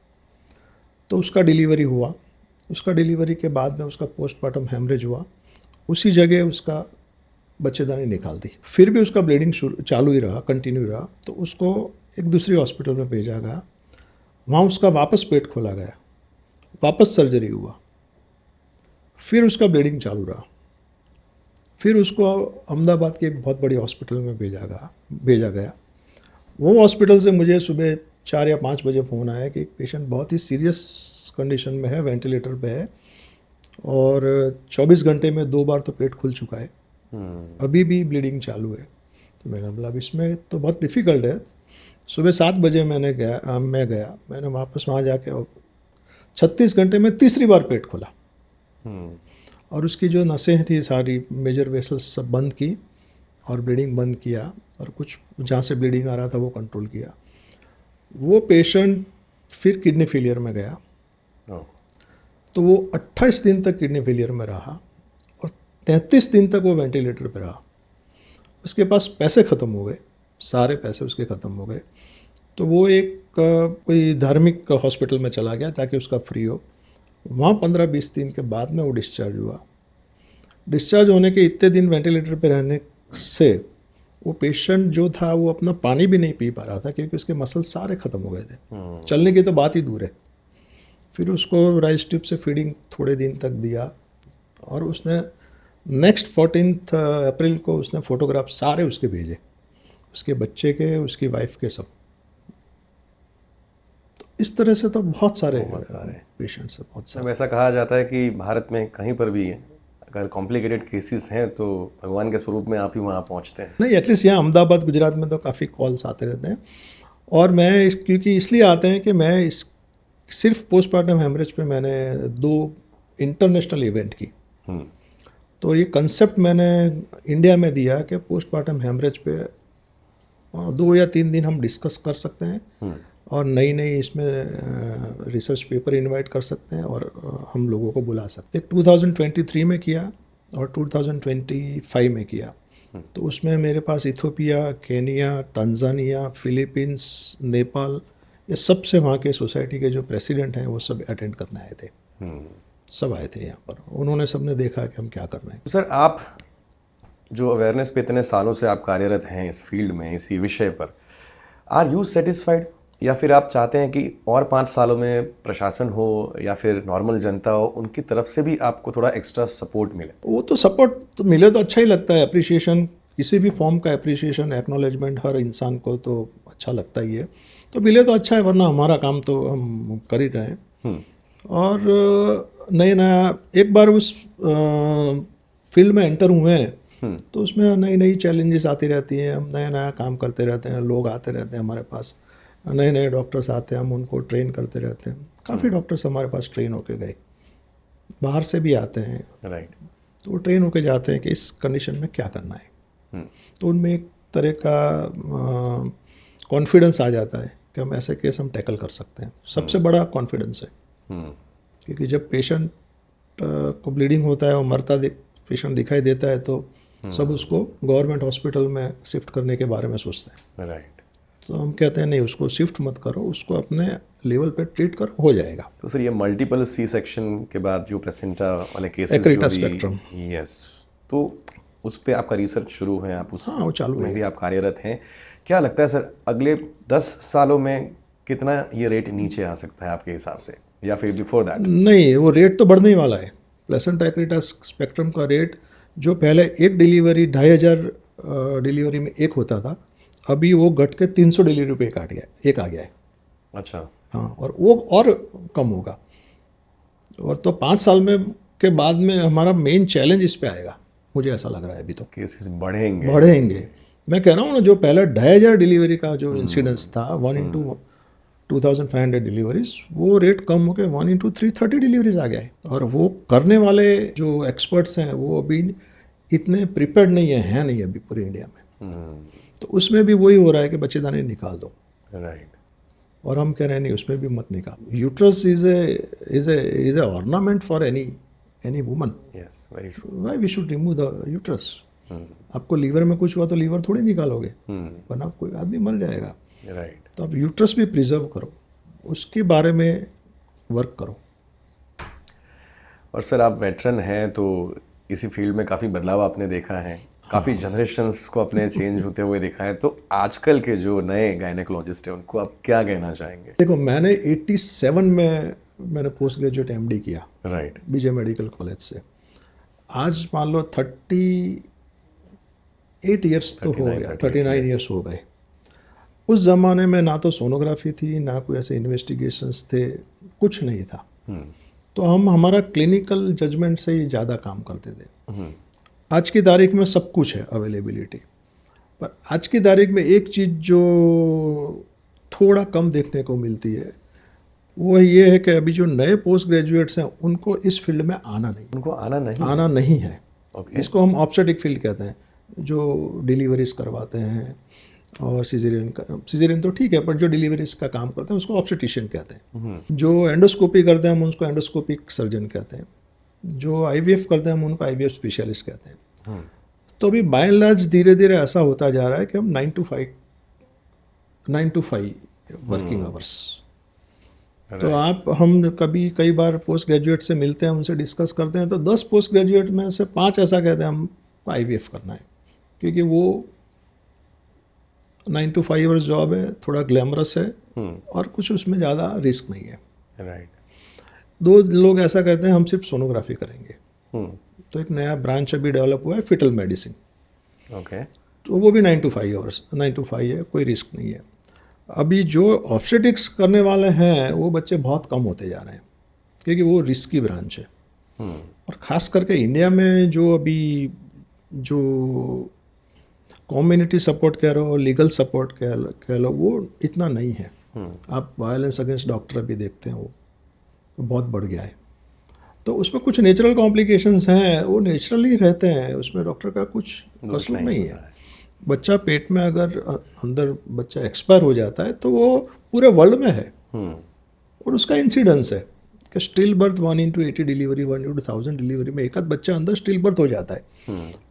तो उसका डिलीवरी हुआ। उसका डिलीवरी के बाद में उसका पोस्टमार्टम हेमरेज हुआ। उसी जगह उसका बच्चेदानी निकाल दी। फिर भी उसका ब्लीडिंग चालू ही रहा, कंटिन्यू रहा। तो उसको एक दूसरी हॉस्पिटल में भेजा गया। वहाँ उसका वापस पेट खोला गया, वापस सर्जरी हुआ, फिर उसका ब्लीडिंग चालू रहा। फिर उसको अहमदाबाद के एक बहुत बड़ी हॉस्पिटल में भेजा गया। वो हॉस्पिटल से मुझे सुबह 4 या 5 बजे फ़ोन आया कि एक पेशेंट बहुत ही सीरियस कंडीशन में है, वेंटिलेटर पे है और 24 घंटे में 2 बार तो पेट खुल चुका है, अभी भी ब्लीडिंग चालू है। तो मैंने बोला अब इसमें तो बहुत डिफ़िकल्ट है। सुबह 7 बजे मैं गया। मैंने वापस वहाँ जाके 36 घंटे में तीसरी बार पेट खोला और उसकी जो नसें थी सारी मेजर वेसल्स सब बंद की और ब्लीडिंग बंद किया और कुछ जहाँ से ब्लीडिंग आ रहा था वो कंट्रोल किया। वो पेशेंट फिर किडनी फेलियर में गया। तो वो 28 दिन तक किडनी फेलियर में रहा और 33 दिन तक वो वेंटिलेटर पे रहा। उसके पास पैसे ख़त्म हो गए, सारे पैसे उसके ख़त्म हो गए। तो वो एक कोई धार्मिक हॉस्पिटल में चला गया ताकि उसका फ्री हो। वहाँ 15-20 दिन के बाद में वो डिस्चार्ज हुआ। डिस्चार्ज होने के इतने दिन वेंटिलेटर पे रहने से वो पेशेंट जो था वो अपना पानी भी नहीं पी पा रहा था क्योंकि उसके मसल सारे ख़त्म हो गए थे। चलने की तो बात ही दूर है। फिर उसको राइस ट्यूब से फीडिंग थोड़े दिन तक दिया और उसने नेक्स्ट 14 अप्रैल को उसने फ़ोटोग्राफ सारे उसके भेजे, उसके बच्चे के, उसकी वाइफ के, सब। तो इस तरह से तो बहुत सारे पेशेंट्स हैं, बहुत सारे। ऐसा कहा जाता है कि भारत में कहीं पर भी अगर कॉम्प्लिकेटेड केसेस हैं तो भगवान के स्वरूप में आप ही वहाँ पहुँचते हैं। नहीं, एटलीस्ट यहाँ अहमदाबाद गुजरात में तो काफ़ी कॉल्स आते रहते हैं। और मैं क्योंकि इसलिए आते हैं कि मैं सिर्फ पोस्टमार्टम हेमरेज पे मैंने 2 इंटरनेशनल इवेंट की। तो ये कंसेप्ट मैंने इंडिया में दिया कि पोस्टमार्टम हेमरेज पे 2 या 3 दिन हम डिस्कस कर सकते हैं और नई इसमें रिसर्च पेपर इनवाइट कर सकते हैं और हम लोगों को बुला सकते हैं। 2023 में किया और 2025 में किया। तो उसमें मेरे पास Ethiopia, Kenya, Tanzania, Philippines, Nepal, ये सबसे वहाँ के सोसाइटी के जो प्रेसिडेंट हैं वो सब अटेंड करने आए थे। सब आए थे यहाँ पर। उन्होंने सबने देखा कि हम क्या कर रहे हैं। तो सर आप जो अवेयरनेस पे इतने सालों से आप कार्यरत हैं इस फील्ड में, इसी विषय पर, आर यू सेटिस्फाइड या फिर आप चाहते हैं कि और 5 सालों में प्रशासन हो या फिर नॉर्मल जनता हो, उनकी तरफ से भी आपको थोड़ा एक्स्ट्रा सपोर्ट मिले? वो तो सपोर्ट तो मिले तो अच्छा ही लगता है। अप्रिशिएशन, किसी भी फॉर्म का अप्रिशिएशन, एक्नॉलेजमेंट हर इंसान को तो अच्छा लगता ही है। तो मिले तो अच्छा है, वरना हमारा काम तो हम कर ही रहे हैं। और नया एक बार उस फील्ड में एंटर हुए हैं तो उसमें नई चैलेंजेस आती रहती हैं। हम नया काम करते रहते हैं, लोग आते रहते हैं हमारे पास, नए डॉक्टर्स आते हैं, हम उनको ट्रेन करते रहते हैं। काफ़ी डॉक्टर्स हमारे पास ट्रेन होके गए, बाहर से भी आते हैं। राइट। तो वो ट्रेन होके जाते हैं कि इस कंडीशन में क्या करना है। तो उनमें एक तरह का कॉन्फिडेंस आ जाता है कि हम ऐसे केस हम टैकल कर सकते हैं। सबसे बड़ा कॉन्फिडेंस है, क्योंकि जब पेशेंट को ब्लीडिंग होता है और मरता पेशेंट दिखाई देता है तो सब उसको गवर्नमेंट हॉस्पिटल में शिफ्ट करने के बारे में सोचते हैं। राइट। तो हम कहते हैं नहीं, उसको शिफ्ट मत करो, उसको अपने लेवल पे ट्रीट करो, हो जाएगा। तो सर ये मल्टीपल सी सेक्शन के बाद जो प्लेसेंटा वाले केसेस एक्रेटा स्पेक्ट्रम, यस, तो उस पे आपका रिसर्च शुरू है, आप उस हाँ वो चालू में है। भी आप कार्यरत हैं। क्या लगता है सर अगले 10 सालों में कितना ये रेट नीचे आ सकता है आपके हिसाब से, या फिर बिफोर दैट? नहीं, वो रेट तो बढ़ने ही वाला है। प्लेसेंटा एक्रेटा स्पेक्ट्रम का रेट जो पहले एक डिलीवरी 2500 डिलीवरी में एक होता था, अभी वो घट के 300 डिलीवरी पे एक आ गया है। अच्छा। हाँ, और वो और कम होगा। और तो 5 साल में के बाद में हमारा मेन चैलेंज इस पे आएगा, मुझे ऐसा लग रहा है अभी तो। केसेस बढ़ेंगे। बढ़ेंगे। मैं कह रहा हूँ ना, जो पहले 2500 डिलीवरी का जो इंसिडेंस था 1/2500 डिलीवरीज, वो रेट कम होकर 1/330 डिलीवरीज आ गया है। और वो करने वाले जो एक्सपर्ट्स हैं वो अभी इतने प्रिपेयर्ड नहीं है नहीं अभी पूरे इंडिया में। तो उसमें भी वही हो रहा है कि बच्चेदानी निकाल दो। राइट। और हम कह रहे हैं नहीं, उसमें भी मत निकालो। Uterus is a ornament for any woman. Yes, very true. Why we should remove the uterus? आपको लीवर में कुछ हुआ तो लीवर थोड़ी निकालोगे, वरना कोई आदमी मर जाएगा। राइट। तो आप यूट्रस भी प्रिजर्व करो, उसके बारे में वर्क करो। और सर आप वेटरन हैं, तो इसी फील्ड में काफ़ी बदलाव आपने देखा है, काफ़ी जनरेशंस को अपने चेंज होते हुए देखा है। तो आजकल के जो नए गायनेकोलॉजिस्ट हैं उनको आप क्या कहना चाहेंगे? देखो, मैंने 87 में मैंने पोस्ट ग्रेजुएट MD किया, राइट। विजय मेडिकल कॉलेज से। आज मान लो 38 ईयर्स तो हो गया, 39 ईयर्स हो गए। उस ज़माने में ना तो सोनोग्राफी थी, ना कोई ऐसे इन्वेस्टिगेशंस थे, कुछ नहीं था। तो हम हमारा क्लिनिकल जजमेंट से ही ज़्यादा काम करते थे। आज की तारीख में सब कुछ है अवेलेबिलिटी, पर आज की तारीख में एक चीज़ जो थोड़ा कम देखने को मिलती है वो ये है कि अभी जो नए पोस्ट ग्रेजुएट्स हैं उनको इस फील्ड में उनको आना नहीं है। Okay. इसको हम ऑब्स्टेटिक फील्ड कहते हैं, जो डिलीवरीज करवाते हैं। और सिजेरियन तो ठीक है, पर जो डिलीवरीज का काम करते हैं उसको ऑब्स्टेटिशियन कहते हैं। जो एंडोस्कोपी करते हैं हम उसको एंडोस्कोपिक सर्जन कहते हैं। जो IVF करते हैं हम उनको IVF स्पेशलिस्ट कहते हैं। तो अभी बाय एंड लार्ज धीरे धीरे ऐसा होता जा रहा है कि हम 9 to 5 वर्किंग आवर्स। तो हम कई बार पोस्ट ग्रेजुएट से मिलते हैं, उनसे डिस्कस करते हैं, तो 10 पोस्ट ग्रेजुएट में से 5 ऐसा कहते हैं हमको IVF करना है, क्योंकि वो 9 to 5 आवर्स जॉब है, थोड़ा ग्लैमरस है और कुछ उसमें ज़्यादा रिस्क नहीं है। राइट। 2 लोग ऐसा कहते हैं हम सिर्फ सोनोग्राफी करेंगे। तो एक नया ब्रांच अभी डेवलप हुआ है, फिटल मेडिसिन। ओके। तो वो भी 9 to 5 है, कोई रिस्क नहीं है। अभी जो ऑब्स्टेटिक्स करने वाले हैं वो बच्चे बहुत कम होते जा रहे हैं, क्योंकि वो रिस्की ब्रांच है। और ख़ास करके इंडिया में जो अभी जो कम्युनिटी सपोर्ट कह लो, लीगल सपोर्ट कह लो, वो इतना नहीं है। आप वायलेंस अगेंस्ट डॉक्टर अभी देखते हैं, वो बहुत बढ़ गया है। तो उसमें कुछ नेचुरल कॉम्प्लिकेशंस हैं, वो नेचुरली रहते हैं, उसमें डॉक्टर का कुछ कसूर नहीं है। बच्चा पेट में अगर अंदर बच्चा एक्सपायर हो जाता है तो वो पूरे वर्ल्ड में है। और उसका इंसिडेंस है कि स्टिल बर्थ 1/80 डिलीवरी, 1/1000 डिलीवरी में एक आध बच्चा अंदर स्टिल बर्थ हो जाता है।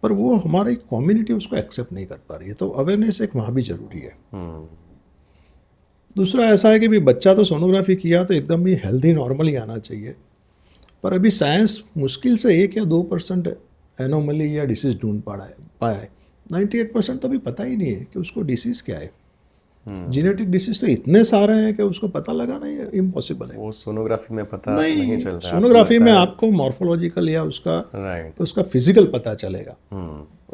पर वो हमारी कम्युनिटी उसको एक्सेप्ट नहीं कर पा रही है। तो अवेयरनेस एक वहाँ भी ज़रूरी है। दूसरा ऐसा है कि भी बच्चा तो सोनोग्राफी किया तो एकदम ही हेल्दी नॉर्मल ही आना चाहिए, पर अभी साइंस मुश्किल से 1 या 2% एनोमली या डिसीज़ ढूंढ पाया है। 98% तो अभी पता ही नहीं है कि उसको डिसीज़ क्या है। जेनेटिक डिसीज तो इतने सारे हैं कि उसको पता लगाना ही इम्पॉसिबल है। वो सोनोग्राफी में पता नहीं चलता है। सोनोग्राफी में आपको मॉर्फोलॉजिकल या उसका फिजिकल पता चलेगा।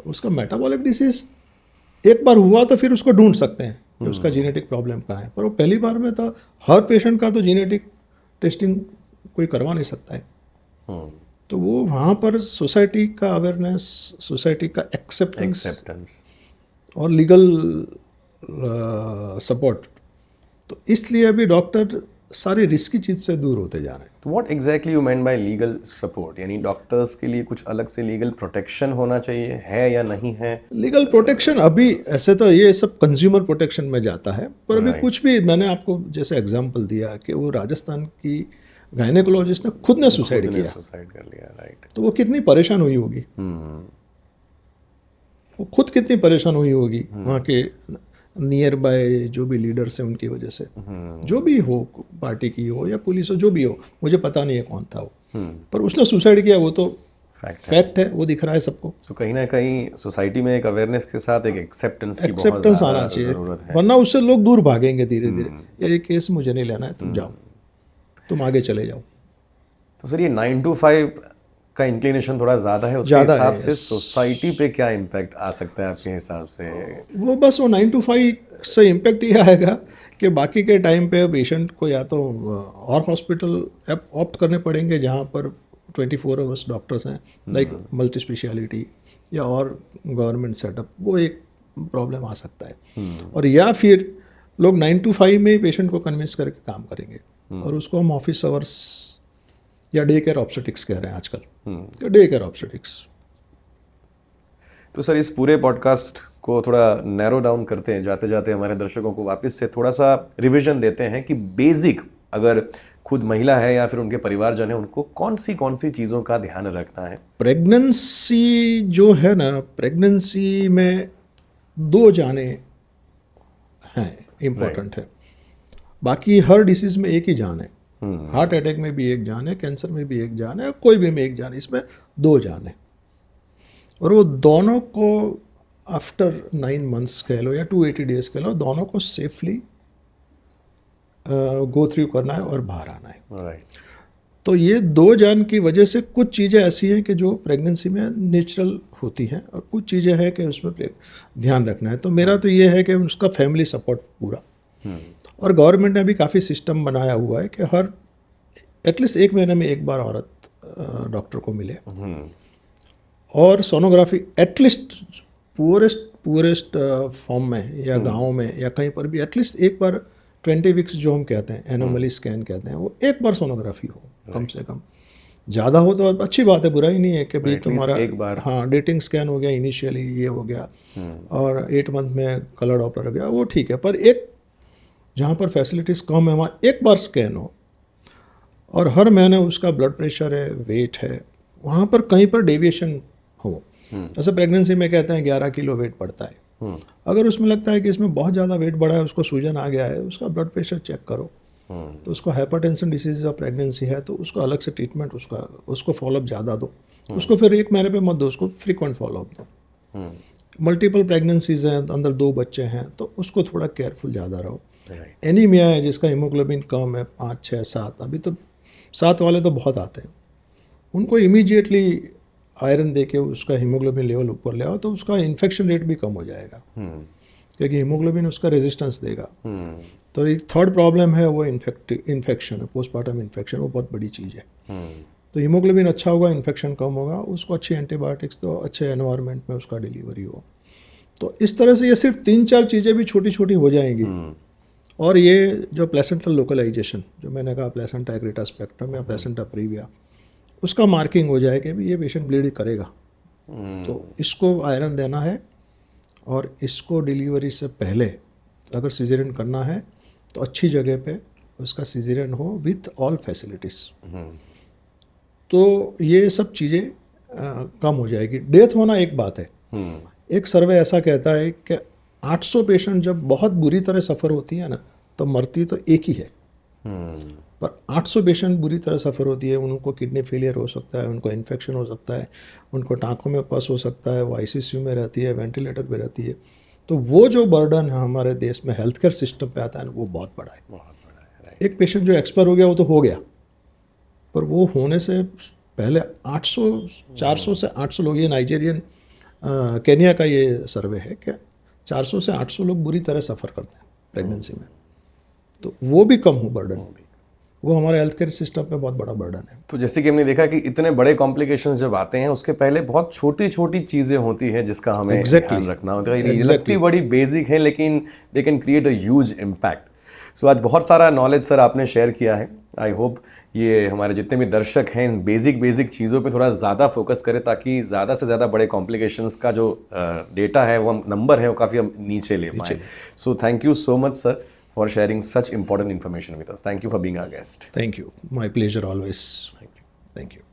उसका मेटाबॉलिक डिसीज एक बार हुआ तो फिर उसको ढूंढ सकते हैं कि उसका जेनेटिक प्रॉब्लम कहाँ है, पर वो पहली बार में तो हर पेशेंट का तो जेनेटिक टेस्टिंग कोई करवा नहीं सकता है। तो वो वहाँ पर सोसाइटी का अवेयरनेस, सोसाइटी का एक्सेप्टेंस और लीगल सपोर्ट, तो इसलिए अभी डॉक्टर सारी रिस्की चीज़ से दूर होते जा रहे हैं। तो what exactly you main bye legal support? यानी डॉक्टर्स के लिए कुछ अलग से लीगल प्रोटेक्शन होना चाहिए, है या नहीं है? लीगल प्रोटेक्शन अभी ऐसे तो ये सब कंज्यूमर प्रोटेक्शन में जाता है, पर अभी कुछ भी, मैंने आपको जैसे एग्जांपल दिया कि वो राजस्थान की गायनेकोलॉजिस्ट ने खुद ने सुसाइड कर लिया। राइट। तो वो कितनी परेशान हुई होगी। वो खुद कितनी परेशान हुई होगी वहाँ के नियर बाय जो भी लीडर्स हैं उनकी वजह से, जो भी हो, पार्टी की हो या पुलिस हो, जो भी हो, मुझे पता नहीं है कौन था वो, पर उसने सुसाइड किया, वो तो फैक्ट है, वो दिख रहा है सबको। तो कहीं ना कहीं सोसाइटी में एक अवेयरनेस के साथ एक एक्सेप्टेंस की बहुत एक्सेप्टेंस ज़्यादा आना चाहिए, ज़रूरत है। वरना उससे लोग दूर भागेंगे धीरे धीरे। ये केस मुझे नहीं लेना है, तुम जाओ, तुम आगे चले जाओ। तो सर ये 9 to 5 का इंक्लिनेशन थोड़ा ज़्यादा है, उसके ज़्यादा हिसाब है, से सोसाइटी पे क्या इम्पैक्ट आ सकता है आपके हिसाब से? वो बस वो 9 to 5 से इम्पेक्ट ये आएगा कि बाकी के टाइम पे पेशेंट को या तो और हॉस्पिटल ऑप्ट करने पड़ेंगे जहाँ पर 24 आवर्स डॉक्टर्स हैं, लाइक मल्टी स्पेशलिटी, या और गवर्नमेंट सेटअप, वो एक प्रॉब्लम आ सकता है। और या फिर लोग 9 to 5 में ही पेशेंट को कन्विंस करके काम करेंगे, और उसको हम ऑफिस आवर्स या डे केयर ऑब्स्टेटिक्स कह रहे हैं आजकल, डे केयर ऑब्स्टेटिक्स। तो सर इस पूरे पॉडकास्ट को थोड़ा नैरो डाउन करते हैं, जाते जाते हमारे दर्शकों को वापस से थोड़ा सा रिवीजन देते हैं कि बेसिक, अगर खुद महिला है या फिर उनके परिवारजन है, उनको कौन सी चीज़ों का ध्यान रखना है? प्रेगनेंसी जो है ना, प्रेगनेंसी में 2 जाने हैं, इम्पोर्टेंट है। बाकी हर डिसीज़ में एक ही जान है। हार्ट अटैक में भी एक जान है, कैंसर में भी एक जान है, कोई भी में एक जान है, इसमें 2 जान है। और वो दोनों को आफ्टर 9 months कह लो या 280 days कह लो, दोनों को सेफली गो थ्रू करना है और बाहर आना है। राइट। तो ये 2 जान की वजह से कुछ चीज़ें ऐसी हैं कि जो प्रेगनेंसी में नेचुरल होती हैं, और कुछ चीज़ें हैं कि उसमें ध्यान रखना है। तो मेरा तो ये है कि उसका फैमिली सपोर्ट पूरा, और गवर्नमेंट ने भी काफ़ी सिस्टम बनाया हुआ है कि हर एटलीस्ट 1 महीने में एक बार औरत डॉक्टर को मिले, और सोनोग्राफी एटलीस्ट पुअरेस्ट फॉर्म में या गाँव में या कहीं पर भी एटलीस्ट एक बार 20 weeks जो हम कहते हैं, एनोमली स्कैन कहते हैं, वो एक बार सोनोग्राफी हो कम से कम। ज़्यादा हो तो अच्छी बात है, बुरा ही नहीं है कि भाई तुम्हारा एक बार, हाँ, डेटिंग स्कैन हो गया इनिशियली, ये हो गया, और 8 month में कलर डॉपलर हो गया, वो ठीक है। पर एक जहाँ पर फैसिलिटीज़ कम है वहाँ एक बार स्कैन हो, और हर महीने उसका ब्लड प्रेशर है, वेट है, वहाँ पर कहीं पर डेविएशन हो। जैसे प्रेगनेंसी में कहते हैं 11 किलो वेट बढ़ता है, अगर उसमें लगता है कि इसमें बहुत ज़्यादा वेट बढ़ा है, उसको सूजन आ गया है, उसका ब्लड प्रेशर चेक करो, तो उसको हाइपरटेंशन डिसीज ऑफ प्रेगनेंसी है, तो उसको अलग से ट्रीटमेंट, उसको फॉलोअप ज़्यादा दो, उसको फिर 1 महीने पे मत दो, उसको फ्रीक्वेंट फॉलोअप दो। मल्टीपल प्रेगनेंसीज हैं, अंदर 2 बच्चे हैं, तो उसको थोड़ा केयरफुल ज़्यादा रहो। एनीमिया है जिसका हीमोग्लोबिन कम है, 5, 6, 7, अभी तो 7 वाले तो बहुत आते हैं, उनको इमीडिएटली आयरन दे के उसका हीमोग्लोबिन लेवल ऊपर ले आओ, तो उसका इन्फेक्शन रेट भी कम हो जाएगा, क्योंकि हीमोग्लोबिन उसका रेजिस्टेंस देगा। तो एक थर्ड प्रॉब्लम है वो इन्फेक्शन है, पोस्टमार्टम इन्फेक्शन, वो बहुत बड़ी चीज़ है। तो हीमोग्लोबिन अच्छा होगा, इन्फेक्शन कम होगा, उसको अच्छी एंटीबायोटिक्स दो, अच्छे एनवायरनमेंट में उसका डिलीवरी हो। तो इस तरह से ये सिर्फ 3-4 चीज़ें भी छोटी छोटी हो जाएंगी। और ये जो प्लेसेंटल लोकलाइजेशन, जो मैंने कहा प्लेसेंटा एक्रेटा स्पेक्ट्रम या प्लेसेंटा प्रीविया, उसका मार्किंग हो जाए कि भी ये पेशेंट ब्लीड करेगा, तो इसको आयरन देना है, और इसको डिलीवरी से पहले अगर सिजेरियन करना है तो अच्छी जगह पे उसका सिजेरियन हो विथ ऑल फैसिलिटीज़। तो ये सब चीज़ें कम हो जाएगी। डेथ होना एक बात है, एक सर्वे ऐसा कहता है कि 800 पेशेंट जब बहुत बुरी तरह सफ़र होती है ना, तो मरती तो एक ही है, पर 800 पेशेंट बुरी तरह सफ़र होती है, उनको किडनी फेलियर हो सकता है, उनको इन्फेक्शन हो सकता है, उनको टाँकों में पस हो सकता है, वो आईसीयू में रहती है, वेंटिलेटर पे रहती है। तो वो जो बर्डन है हमारे देश में हेल्थ केयर सिस्टम पे आता है, वो बहुत बड़ा है। एक पेशेंट जो एक्सपायर हो गया वो तो हो गया, पर वो होने से पहले 400 से 800 लोग, ये नाइजीरियन केनिया का ये सर्वे है कि 400 से 800 लोग बुरी तरह सफ़र करते हैं प्रेगनेंसी में, तो वो भी कम हो बर्डन, वो हमारे हेल्थ केयर सिस्टम पे बहुत बड़ा बर्डन है। तो जैसे कि हमने देखा कि इतने बड़े कॉम्प्लिकेशंस जब आते हैं, उसके पहले बहुत छोटी छोटी चीज़ें होती हैं जिसका हमें ध्यान रखना होता है। ये लगती बड़ी बेसिक है, लेकिन they can create a huge impact. So आज बहुत सारा नॉलेज सर आपने शेयर किया है। आई होप ये हमारे जितने भी दर्शक हैं इन बेसिक चीज़ों पे थोड़ा ज़्यादा फोकस करें, ताकि ज़्यादा से ज़्यादा बड़े कॉम्प्लिकेशंस का जो डेटा है, वो नंबर है, वो काफ़ी हम नीचे ले पाएँ। So thank you so much sir for sharing such important information with us. Thank you for being our guest. Thank you. My pleasure always. Thank you. Thank you.